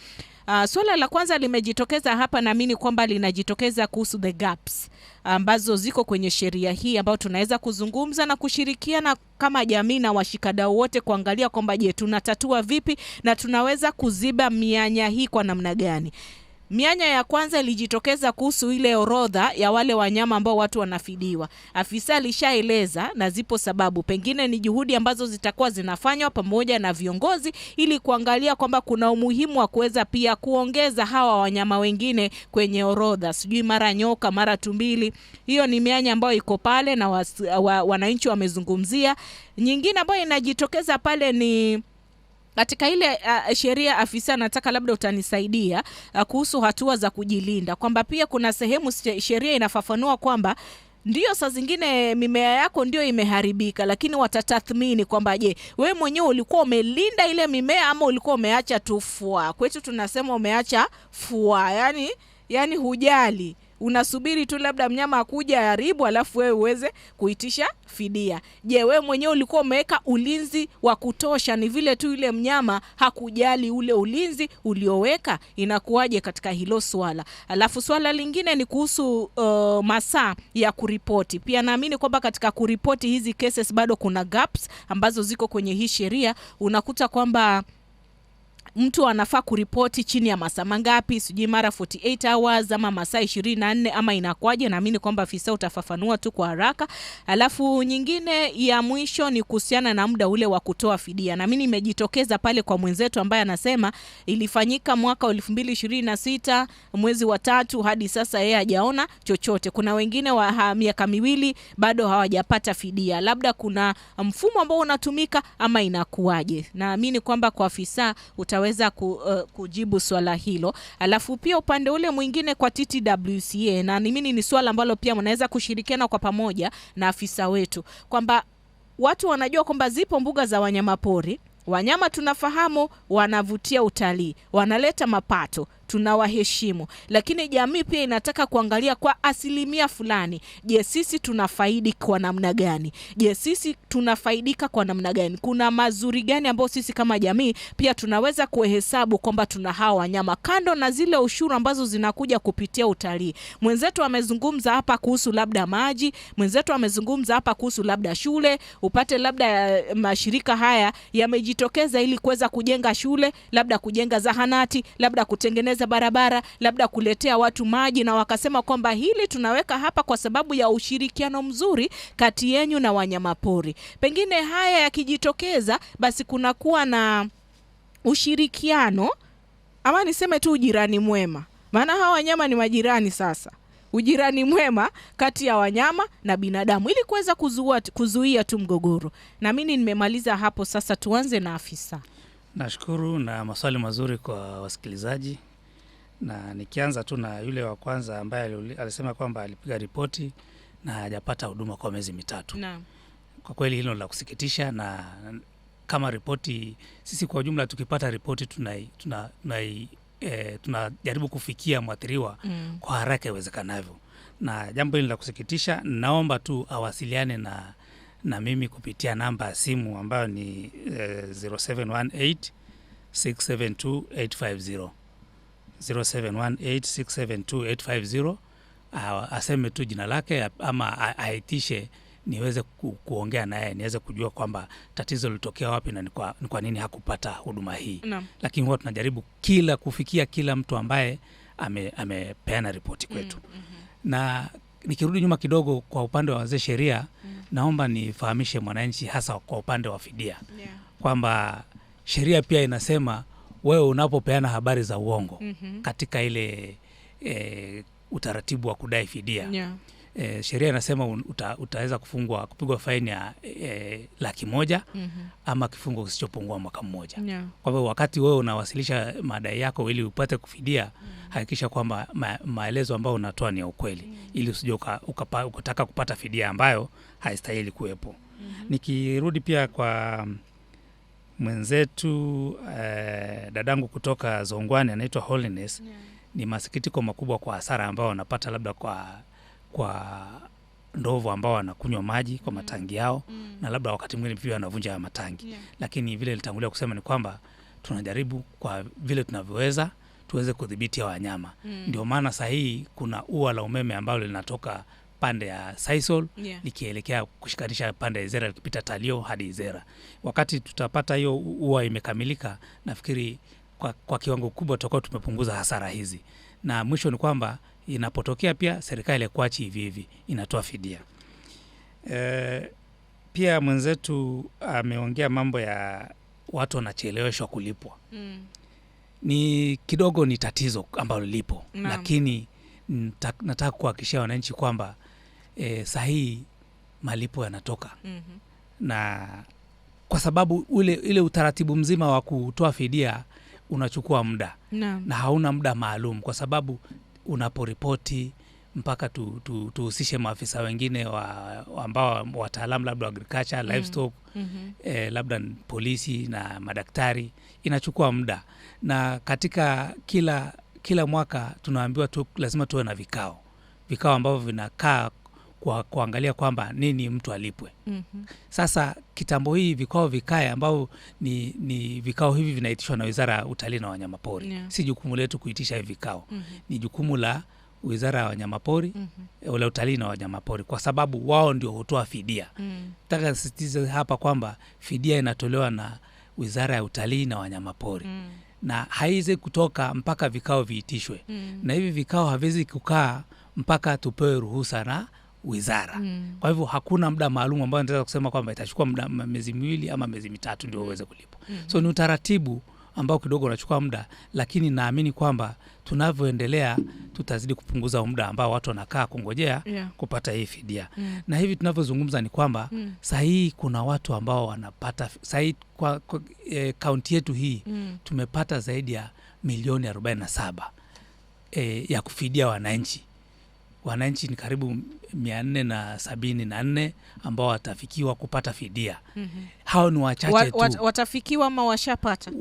Swala la kwanza limejitokeza hapa, naamini kwamba linajitokeza kuhusu the gaps ambazo ziko kwenye sheria hii, ambao tunaweza kuzungumza na kushirikiana kama jamii na washikadau wote kuangalia kwamba je, tunatatua vipi na tunaweza kuziba mianya hii kwa namna gani. Mianya ya kwanza ilijitokeza kuhusu ile orodha ya wale wanyama ambao watu wanafidiwa. Afisa alishaeleza na zipo sababu, pengine ni juhudi ambazo zitakuwa zinafanywa pamoja na viongozi ili kuangalia kwamba kuna umuhimu wa kuweza pia kuongeza hawa wanyama wengine kwenye orodha. Sijui mara nyoka, mara tumbili. Hiyo ni mianya ambayo iko pale na wananchi wamezungumzia. Nyingine ambayo inajitokeza pale ni katika ile sheria afisa, nataka labda utanisaidia kuhusu hatua za kujilinda, kwamba pia kuna sehemu sheria inafafanua kwamba ndio saa zingine mimea yako ndio imeharibika, lakini watatathmini kwamba je, wewe mwenyewe ulikuwa umelinda ile mimea ama ulikuwa umeacha tu fua. Kwetu tunasema umeacha fua, yani hujali, unasubiri tu labda mnyama akuja haribu alafu wewe uweze kuitisha fidia. Je, wewe mwenyewe ulikuwa umeweka ulinzi wa kutosha? Ni vile tu yule mnyama hakujali ule ulinzi ulioweka, inakuwaje katika hilo swala? Alafu swala lingine ni kuhusu masaa ya kuripoti. Pia naamini kwamba katika kuripoti hizi cases bado kuna gaps ambazo ziko kwenye hii sheria. Unakuta kwamba mtu anafaa kuripoti chini ya masaa mangapi, sijui mara 48 hours ama masaa 24 ama inakuaje? Naamini kwamba afisa utafafanua tu kwa haraka. Alafu nyingine ya mwisho ni kuhusiana na muda ule wa kutoa fidia. Naamini imejitokeza pale kwa mwenzetu ambaye anasema ilifanyika mwaka 2026 mwezi wa 3 hadi sasa yeye hajaona chochote. Kuna wengine wa miaka 2 bado hawajapata fidia. Labda kuna mfumo ambao unatumika ama inakuaje? Naamini kwamba kwa afisa utaweza kujibu swala hilo. Alafu pia upande ule mwingine kwa TTWCA, na mimi ni swala ambalo pia mnaweza kushirikiana kwa pamoja na afisa wetu, kwamba watu wanajua kwamba zipo mbuga za wanyamapori. Wanyama tunafahamu wanavutia utalii, wanaleta mapato, tunawaheshimu, lakini jamii pia inataka kuangalia kwa asilimia fulani. Je, sisi tunafaidi kwa namna gani? Je, sisi tunafaidika kwa namna gani? Kuna mazuri gani ambayo sisi kama jamii pia tunaweza kuhesabu kwamba tuna hawa wanyama, kando na zile ushuru ambazo zinakuja kupitia utalii? Mwenzetu amezungumza hapa kuhusu labda maji, mwenzetu amezungumza hapa kuhusu labda shule, upate labda mashirika haya yamejitokeza ili kuweza kujenga shule, labda kujenga zahanati, labda kutengeneza barabara, labda kuletea watu maji, na wakasema kwamba hili tunaweka hapa kwa sababu ya ushirikiano mzuri kati yenu na wanyamapori. Pengine haya yakijitokeza, basi kunakuwa na ushirikiano, ama niseme tu ujirani mwema, maana hawa wanyama ni majirani. Sasa ujirani mwema kati ya wanyama na binadamu ili kuweza kuzuia tu mgogoro. Na mimi nimemaliza hapo. Sasa tuanze na afisa. Nashukuru na maswali mazuri kwa wasikilizaji. Na nikianza tu na yule wa kwanza ambaye alisema kwamba alipiga ripoti na hajapata huduma kwa miezi 3. Naam. Kwa kweli hilo la kusikitisha, na kama ripoti, sisi kwa jumla tukipata ripoti tunajaribu kufikia mwathiriwa kwa haraka iwezekanavyo. Na jambo hili la kusikitisha, naomba tu awasiliane na mimi kupitia namba ya simu ambayo ni 0718 672 850 0718 672 850. Aseme tu jina lake ama aitishe niweze kuongea naye, niweze kujua kwamba tatizo lilitokea wapi na ni kwa nini hakupata huduma hii. No. Lakini huwa tunajaribu kufikia kila mtu ambaye amepeana ripoti kwetu. Na nikirudi nyuma kidogo kwa upande wa wazee sheria, naomba nifahamishe mwananchi hasa kwa upande wa fidia, kwamba sheria pia inasema wewe unapopeana habari za uongo katika ile utaratibu wa kudai fidia, sheria inasema utaweza kupigwa faini ya 100,000 ama kifungo kisichopungua mwaka mmoja. Kwa hivyo wakati wewe unawasilisha madai yako ili upate kufidia, hakikisha kwamba maelezo ambayo unatoa ni ya ukweli, ili usije ukataka kupata fidia ambayo haistahili kuwepo. Nikirudi pia kwa mwenzetu dadangu kutoka Zongwani anaitwa Holiness, ni masikitiko makubwa kwa hasara ambao wanapata labda kwa ndovu ambao wanakunywa maji kwa matangi yao, na labda wakati mwingine pia wanavunja ya matangi. Lakini vile nilitangulia kusema ni kwamba tunajaribu kwa vile tunavyoweza tuweze kudhibiti wanyama. Ndio maana sahihi kuna ua la umeme ambalo linatoka pande ya Sisal likielekea kushikanisha pande ya Izera likipita Talio hadi Izera. Wakati tutapata hiyo ua imekamilika, nafikiri kwa kiwango kubwa tutakuwa tumepunguza hasara hizi. Na mwisho ni kwamba inapotokea pia serikali ya kuachi hivi inatoa fidia. Pia mwenzetu ameongea mambo ya watu wanacheleweshwa kulipwa. Ni kidogo ni tatizo ambalo lipo. Lakini nataka kuhakikishia wananchi kwamba sahihi malipo yanatoka. Na kwa sababu ile utaratibu mzima wa kutoa fidia unachukua muda na hauna muda maalum, kwa sababu unaporipoti mpaka tuhusishe maafisa wengine ambao wataalamu labda agriculture, livestock, labda polisi na madaktari, inachukua muda. Na katika kila mwaka tunaambiwa lazima tuwe na vikao ambavyo vinakaa kuangalia kwamba nini mtu alipwe. Sasa kitambo hii vikao vikae ambao ni vikao hivi vinaitishwa na Wizara ya Utalii na Wanyamapori. Si jukumu letu kuitisha hivi vikao. Ni jukumu la Wizara ya Wanyamapori, la Utalii na Wanyamapori, kwa sababu wao ndio hutoa fidia. Nataka nisisitize hapa kwamba fidia inatolewa na Wizara ya Utalii na Wanyamapori. Na haiwezi kutoka mpaka vikao viitishwe. Na hivi vikao haviwezi kukaa mpaka tupewe ruhusa na wizara. Kwa hivyo hakuna muda maalum ambao nataka kusema kwamba itachukua muda miezi 2 ama miezi 3 ndio uweze kulipwa. So ni utaratibu ambao kidogo unachukua muda, lakini naamini kwamba tunavyoendelea tutazidi kupunguza muda ambao watu wanakaa kungojea kupata hii fidia. Na hivi tunavyozungumza ni kwamba sahihi kuna watu ambao wanapata sahihi kwa kaunti yetu hii tumepata zaidi ya milioni 47 ya kufidia wananchi. Wananchi ni karibu 474 ambao watafikiwa kupata fidia. Hao ni wachache tu. Watafikiwa ama washapata?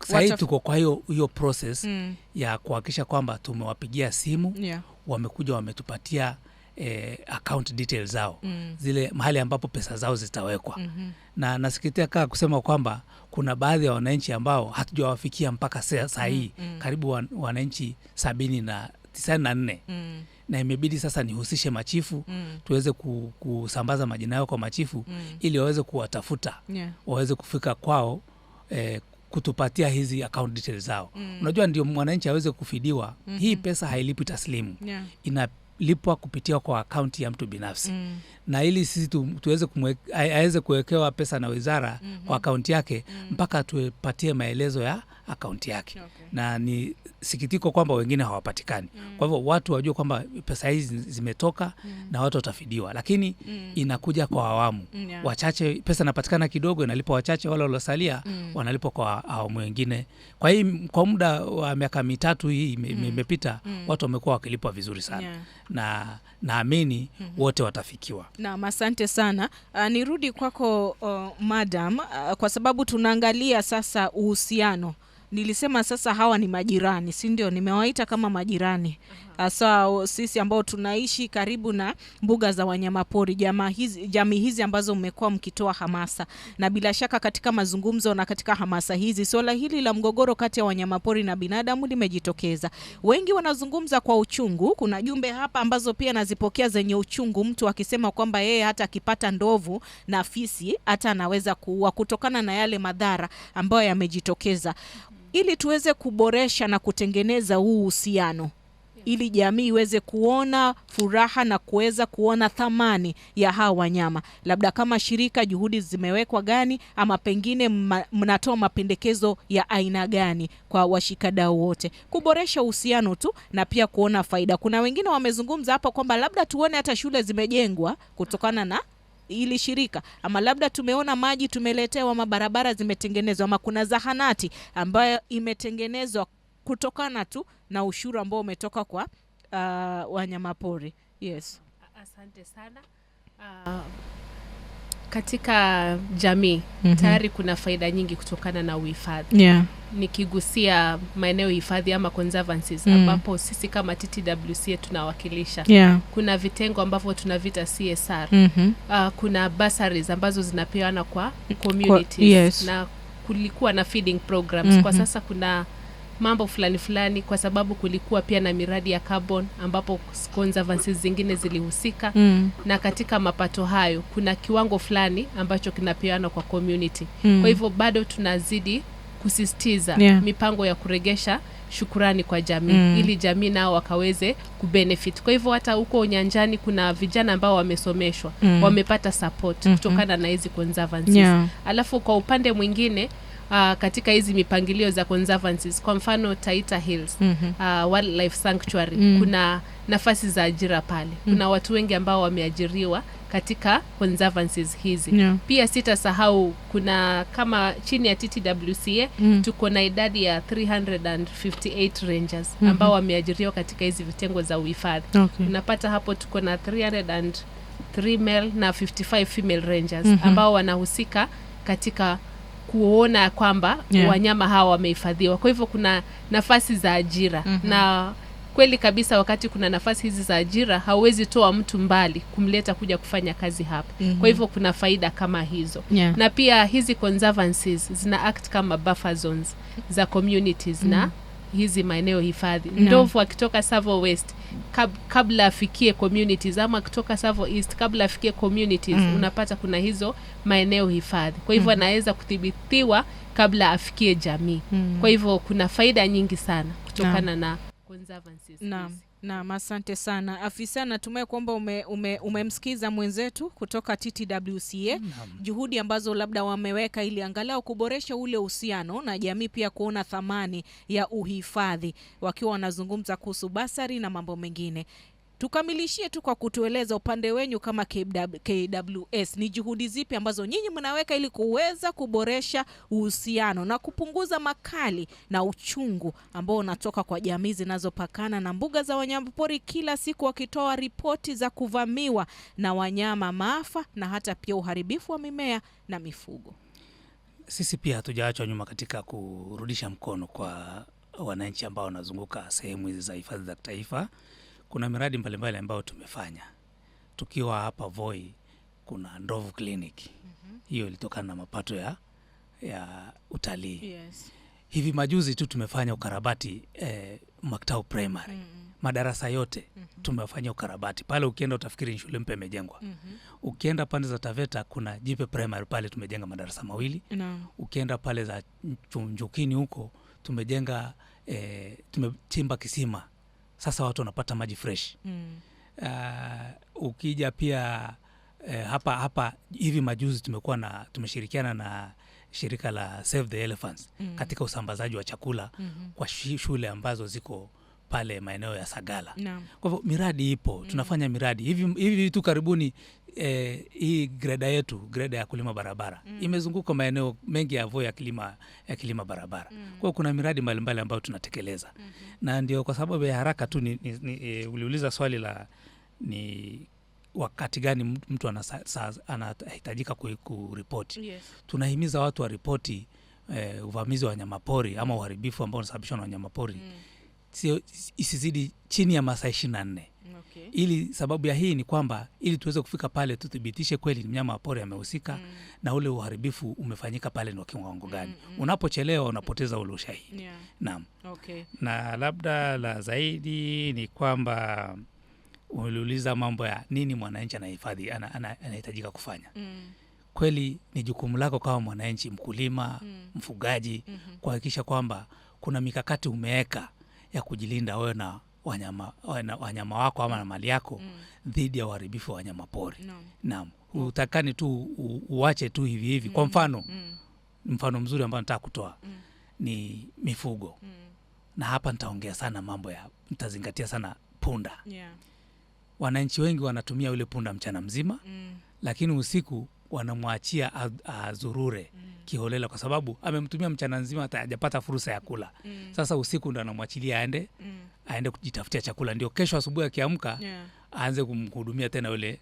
Sasa tuko kwa hiyo process ya kuhakikisha kwamba tumewapigia simu, wamekuja wametupatia account details zao, zile mahali ambapo pesa zao zitawekwa. Na nasikitika kusema kwamba kuna baadhi ya wananchi ambao hatujawafikia mpaka saa hii, karibu wananchi 94. Na imebidi sasa nihusishe machifu tuweze kusambaza majina yao kwa machifu ili waweze kuwatafuta, waweze kufika kwao kutupatia hizi account details zao. Unajua ndio mwananchi aweze kufidiwa. Hii pesa hailipi taslimu. Inalipwa kupitia kwa akaunti ya mtu binafsi. Na ili sisi tuweze aweze kuwekewa pesa na wizara kwa akaunti yake mpaka tupatie maelezo ya akaunti yake. Na ni sikitiko kwamba wengine hawapatikani. Kwa hivyo watu wajue kwamba pesa hizi zimetoka na watu watafidiwa, lakini inakuja kwa awamu. Wachache pesa inapatikana kidogo, inalipwa wachache, wale waliosalia wanalipwa kwa awamu nyingine. Kwa muda wa miaka 3 hii imepita, watu wamekuwa wakilipwa vizuri sana. Na naamini wote watafikiwa. Na asante sana. Nirudi kwako madam, kwa sababu tunaangalia sasa uhusiano. Nilisema sasa hawa ni majirani, si ndio? Nimewaita kama majirani. Hasa sisi ambao tunaishi karibu na mbuga za wanyamapori, jamii hizi ambazo mmekuwa mkitoa hamasa. Na bila shaka katika mazungumzo na katika hamasa hizi, swala hili la mgogoro kati ya wanyamapori na binadamu limejitokeza. Wengi wanazungumza kwa uchungu. Kuna jumbe hapa ambazo pia nazipokea zenye uchungu, mtu akisema kwamba yeye hata akipata ndovu na fisi hata anaweza kuua kutokana na yale madhara ambayo yamejitokeza. Ili tuweze kuboresha na kutengeneza huu uhusiano, ili jamii iweze kuona furaha na kuweza kuona thamani ya hawa wanyama, labda kama shirika juhudi zimewekwa gani, ama pengine mnatoa mapendekezo ya aina gani kwa washikadau wote kuboresha uhusiano tu na pia kuona faida? Kuna wengine wamezungumza hapa kwamba labda tuone hata shule zimejengwa kutokana na ili shirika, ama labda tumeona maji tumeletewa, mabarabara zimetengenezwa, ama kuna zahanati ambayo imetengenezwa kutokana tu na ushuru ambao umetoka kwa wanyamapori. Yes. Asante sana. Katika jamii tayari kuna faida nyingi kutokana na uhifadhi. Nikigusia maeneo hifadhi ama conservancies ambapo sisi kama TTWC tunawakilisha. Kuna vitengo ambavyo tunavita CSR. Kuna bursaries ambazo zinapeana kwa communities. Na kulikuwa na feeding programs. Kwa sasa kuna mambo fulani kwa sababu kulikuwa pia na miradi ya carbon ambapo conservancies zingine zilihusika. Na katika mapato hayo kuna kiwango fulani ambacho kinapeana kwa community. Kwa hivyo bado tunazidi kusisitiza mipango ya kuregesha shukrani kwa jamii ili jamii nao wakaweze kubenefit. Kwa hivyo hata huko nyanjani kuna vijana ambao wamesomeshwa, wamepata support kutokana na hizi conservancies. Alafu kwa upande mwingine katika hizi mipangilio za conservancies, kwa mfano Taita Hills Wildlife Sanctuary, kuna nafasi za ajira pale. Kuna watu wengi ambao wameajiriwa katika conservancies hizi. Pia sitasahau kuna kama chini ya TTWCA tuko na idadi ya 358 rangers ambao wameajiriwa katika hizi vitengo za uhifadhi. Unapata hapo tuko na 303 male na 55 female rangers ambao wanahusika katika kuona kwamba wanyama hawa wamehifadhiwa. Kwa hivyo kuna nafasi za ajira na kweli kabisa, wakati kuna nafasi hizi za ajira hauwezi toa mtu mbali kumleta kuja kufanya kazi hapa. Kwa hivyo kuna faida kama hizo. Na pia hizi conservancies zina act kama buffer zones za communities na hizi maeneo hifadhi. Ndovu akitoka Tsavo West kabla afikie communities, ama kutoka Tsavo East kabla afikie communities, unapata kuna hizo maeneo hifadhi. Kwa hivyo anaweza kudhibitiwa kabla afikie jamii. Kwa hivyo kuna faida nyingi sana kutokana na conservancies. Naam, asante sana afisa. Natumai kwamba umemsikiza mwenzetu kutoka TTWCA juhudi ambazo labda wameweka ili angalau kuboresha ule uhusiano na jamii, pia kuona thamani ya uhifadhi, wakiwa wanazungumza kuhusu basari na mambo mengine. Tukamilishie tu kwa kutueleza upande wenyu kama KWS, ni juhudi zipi ambazo nyinyi mnaweka ili kuweza kuboresha uhusiano na kupunguza makali na uchungu ambao unatoka kwa jamii zinazopakana na mbuga za wanyamapori, kila siku wakitoa ripoti za kuvamiwa na wanyama, maafa na hata pia uharibifu wa mimea na mifugo. Sisi pia hatujaachwa nyuma katika kurudisha mkono kwa wananchi ambao wanazunguka sehemu hizi za hifadhi za kitaifa. Kuna miradi mbalimbali ambayo tumefanya. Tukiwa hapa Voi kuna ndovu clinic. Hiyo ilitokana na mapato ya utalii. Hivi majuzi tu tumefanya ukarabati Maktau Primary. Madarasa yote tumefanya ukarabati. Pale ukienda utafikiri ni shule mpya imejengwa. Ukienda pande za Taveta kuna Jipe Primary, pale tumejenga madarasa 2. Ukienda pale za Njukini huko tumejenga tumechimba kisima. Sasa watu wanapata maji fresh. Ukija pia hapa hivi majuzi tumeshirikiana na shirika la Save the Elephants katika usambazaji wa chakula kwa shule ambazo ziko pale maeneo ya Sagala. Kwa hivyo miradi ipo, tunafanya miradi. Hivi tu karibuni hii greda ya kulima barabara imezunguka maeneo mengi ya Voi ya kilima barabara. Kwa kuna miradi mbalimbali ambayo tunatekeleza. Na ndio kwa sababu ya haraka tu uliuliza swali la ni wakati gani mtu anahitajika kuripoti. Tunahimiza watu wa ripoti uvamizi wa wanyamapori ama uharibifu ambao unasababishwa na wanyamapori isizidi chini ya masaa 24. Ili sababu ya hii ni kwamba ili tuweze kufika pale tuthibitishe kweli mnyama wa pori amehusika na ule uharibifu umefanyika pale ni wa kiwango gani. Unapochelewa unapoteza ule ushahidi. Naam. Na labda la zaidi ni kwamba uliuliza mambo ya nini mwananchi anahifadhi anahitajika kufanya. Kweli ni jukumu lako kama mwananchi, mkulima, mfugaji, kuhakikisha kwamba kuna mikakati umeweka ya kujilinda wewe na wanyama wako ama na mali yako dhidi ya uharibifu wa wanyama pori. Naam. Utakani tu uache tu hivi. Kwa mfano mzuri ambao nataka kutoa ni mifugo. Na hapa nitaongea sana nitazingatia sana punda. Wananchi wengi wanatumia ule punda mchana mzima, lakini usiku wanamwachia azurure kiholela kwa sababu amemtumia mchana nzima hata hajapata fursa ya kula. Sasa usiku ndo anamwachilia aende kujitafutia chakula, ndio kesho asubuhi akiamka aanze kumhudumia tena yule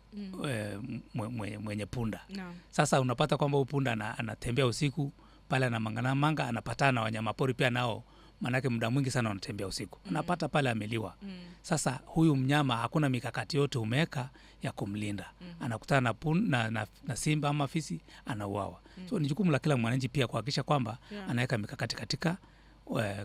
mwenye punda. Sasa unapata kwamba punda anatembea usiku pale na manga anapatana na wanyamapori pia nao, manake muda mwingi sana wanatembea usiku. Anapata pale ameliwa. Sasa huyu mnyama hakuna mikakati yote umeweka ya kumlinda. Anakutana na simba ama fisi, anauawa. So ni jukumu la kila mwananchi pia kuhakikisha kwamba anaweka mikakati katika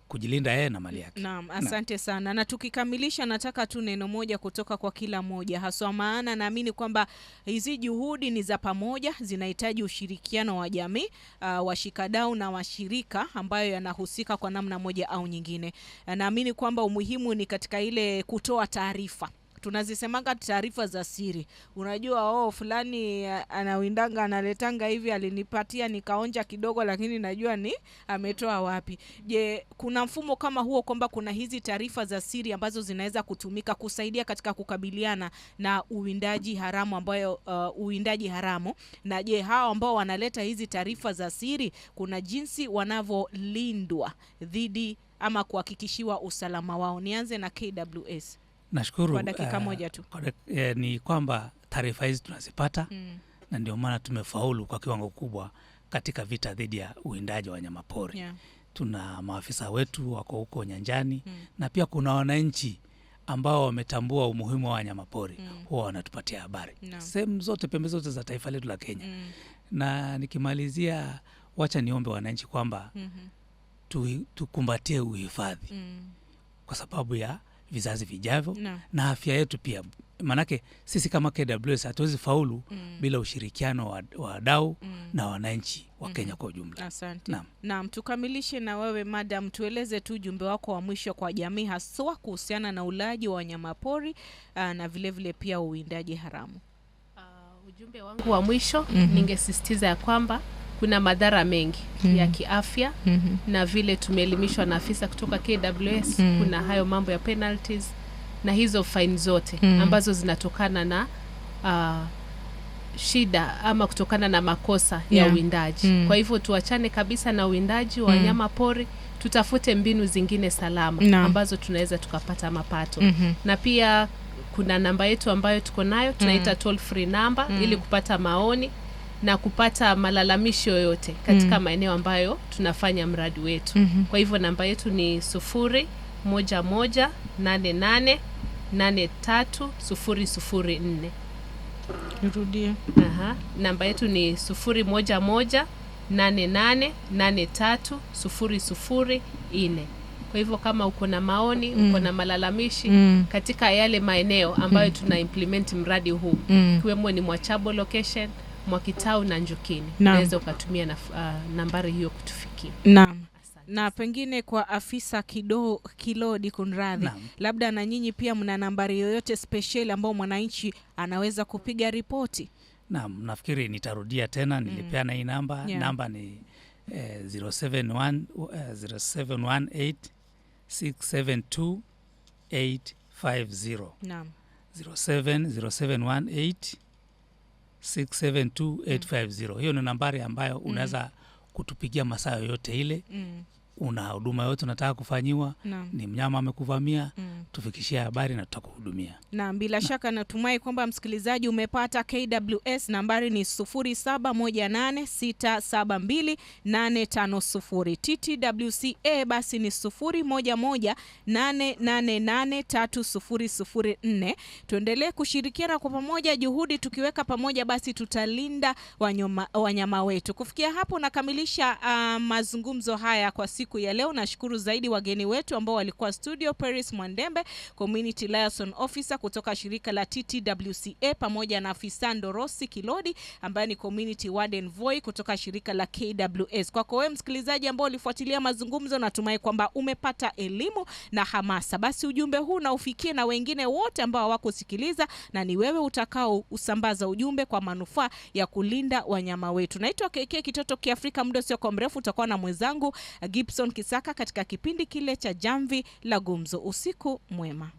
kujilinda yeye na mali yake. Naam, asante sana. Na tukikamilisha nataka tu neno moja kutoka kwa kila moja, haswa maana naamini kwamba hizi juhudi ni za pamoja, zinahitaji ushirikiano wa jamii, washikadau na washirika ambayo yanahusika kwa namna moja au nyingine. Naamini kwamba umuhimu ni katika ile kutoa taarifa tunazisemanga taarifa za siri. Unajua fulani anawindanga analetanga hivi, alinipatia nikaonja kidogo, lakini najua ni ametoa wapi. Je, kuna mfumo kama huo kwamba kuna hizi taarifa za siri ambazo zinaweza kutumika kusaidia katika kukabiliana na uwindaji haramu uwindaji haramu? Na je, hao ambao wanaleta hizi taarifa za siri kuna jinsi wanavyolindwa dhidi ama kuhakikishiwa usalama wao? Nianze na KWS. Nashukuru. Kwa dakika moja tu. Ni kwamba taarifa hizi tunazipata na ndio maana tumefaulu kwa kiwango kubwa katika vita dhidi ya uwindaji wa wanyamapori. Yeah. Tuna maafisa wetu wako huko nyanjani na pia kuna wananchi ambao wametambua umuhimu wa wanyamapori. Huwa wanatupatia habari. No. Sehemu zote, pembe zote za taifa letu la Kenya. Na nikimalizia, wacha niombe wananchi kwamba tukumbatie uhifadhi kwa sababu ya vizazi vijavyo na afya yetu pia. Manake sisi kama KWS hatuwezi faulu bila ushirikiano wa wadau na wananchi wa Kenya kwa ujumla. Asante. Naam, tukamilishe na wewe madam, tueleze tu ujumbe wako wa mwisho kwa jamii haswa kuhusiana na ulaji wa wanyamapori na vile vile pia uwindaji haramu. Ujumbe wangu wa mwisho ningesisitiza ya kwamba kuna madhara mengi ya kiafya na vile tumeelimishwa na afisa kutoka KWS kuna hayo mambo ya penalties na hizo fine zote ambazo zinatokana na shida ama kutokana na makosa ya uwindaji. Kwa hivyo tuachane kabisa na uwindaji wa wanyama pori, tutafute mbinu zingine salama ambazo tunaweza tukapata mapato. Na pia kuna namba yetu ambayo tuko nayo tunaita toll free number ili kupata maoni na kupata malalamisho yoyote katika maeneo ambayo tunafanya mradi wetu. Kwa hivyo namba yetu ni 0118883004. Nirudie. Namba yetu ni 0118883004. Kwa hivyo kama uko na maoni, uko na malalamishi katika yale maeneo ambayo tuna implement mradi huu, kiwemo ni Mwachabo location, Mwakitau na Njukini, unaweza ukatumia nambari hiyo kutufikia. Naam. Na pengine kwa afisa Kilodi Kunradhi, labda na nyinyi pia mna nambari yoyote special ambao mwananchi anaweza kupiga ripoti? Naam, nafikiri nitarudia tena, nilipeana hii namba. Namba ni 0718672850. Naam. 0718672850. Hiyo ni nambari ambayo unaweza kutupigia masaa yote ile. Una huduma yote unataka kufanyiwa, ni mnyama amekuvamia, tufikishie habari na tutakuhudumia. Na bila shaka natumai kwamba msikilizaji umepata KWS. Nambari ni 0718672850. TTWCA basi ni 0118883004. Tuendelee kushirikiana kwa pamoja, juhudi tukiweka pamoja basi tutalinda wanyama wetu. Kufikia hapo nakamilisha mazungumzo haya kwa siku ya leo. Nashukuru zaidi wageni wetu ambao walikuwa studio: Paris Mwandembe, Community Liaison Officer kutoka shirika la TTWCA, pamoja na afisa Ndorosi Kilodi ambaye ni Community Warden Voi kutoka shirika la KWS. Kwako wewe msikilizaji ambao ulifuatilia mazungumzo, natumai kwamba umepata elimu na hamasa. Basi ujumbe huu na ufikie na wengine wote ambao hawakusikiliza, na ni wewe utakao usambaza ujumbe kwa manufaa ya kulinda wanyama wetu. Naitwa KK Kitoto Kiafrika. Muda sio kwa mrefu utakuwa na mwenzangu Gibson Kisaka katika kipindi kile cha Jamvi la Gumzo. Usiku mwema.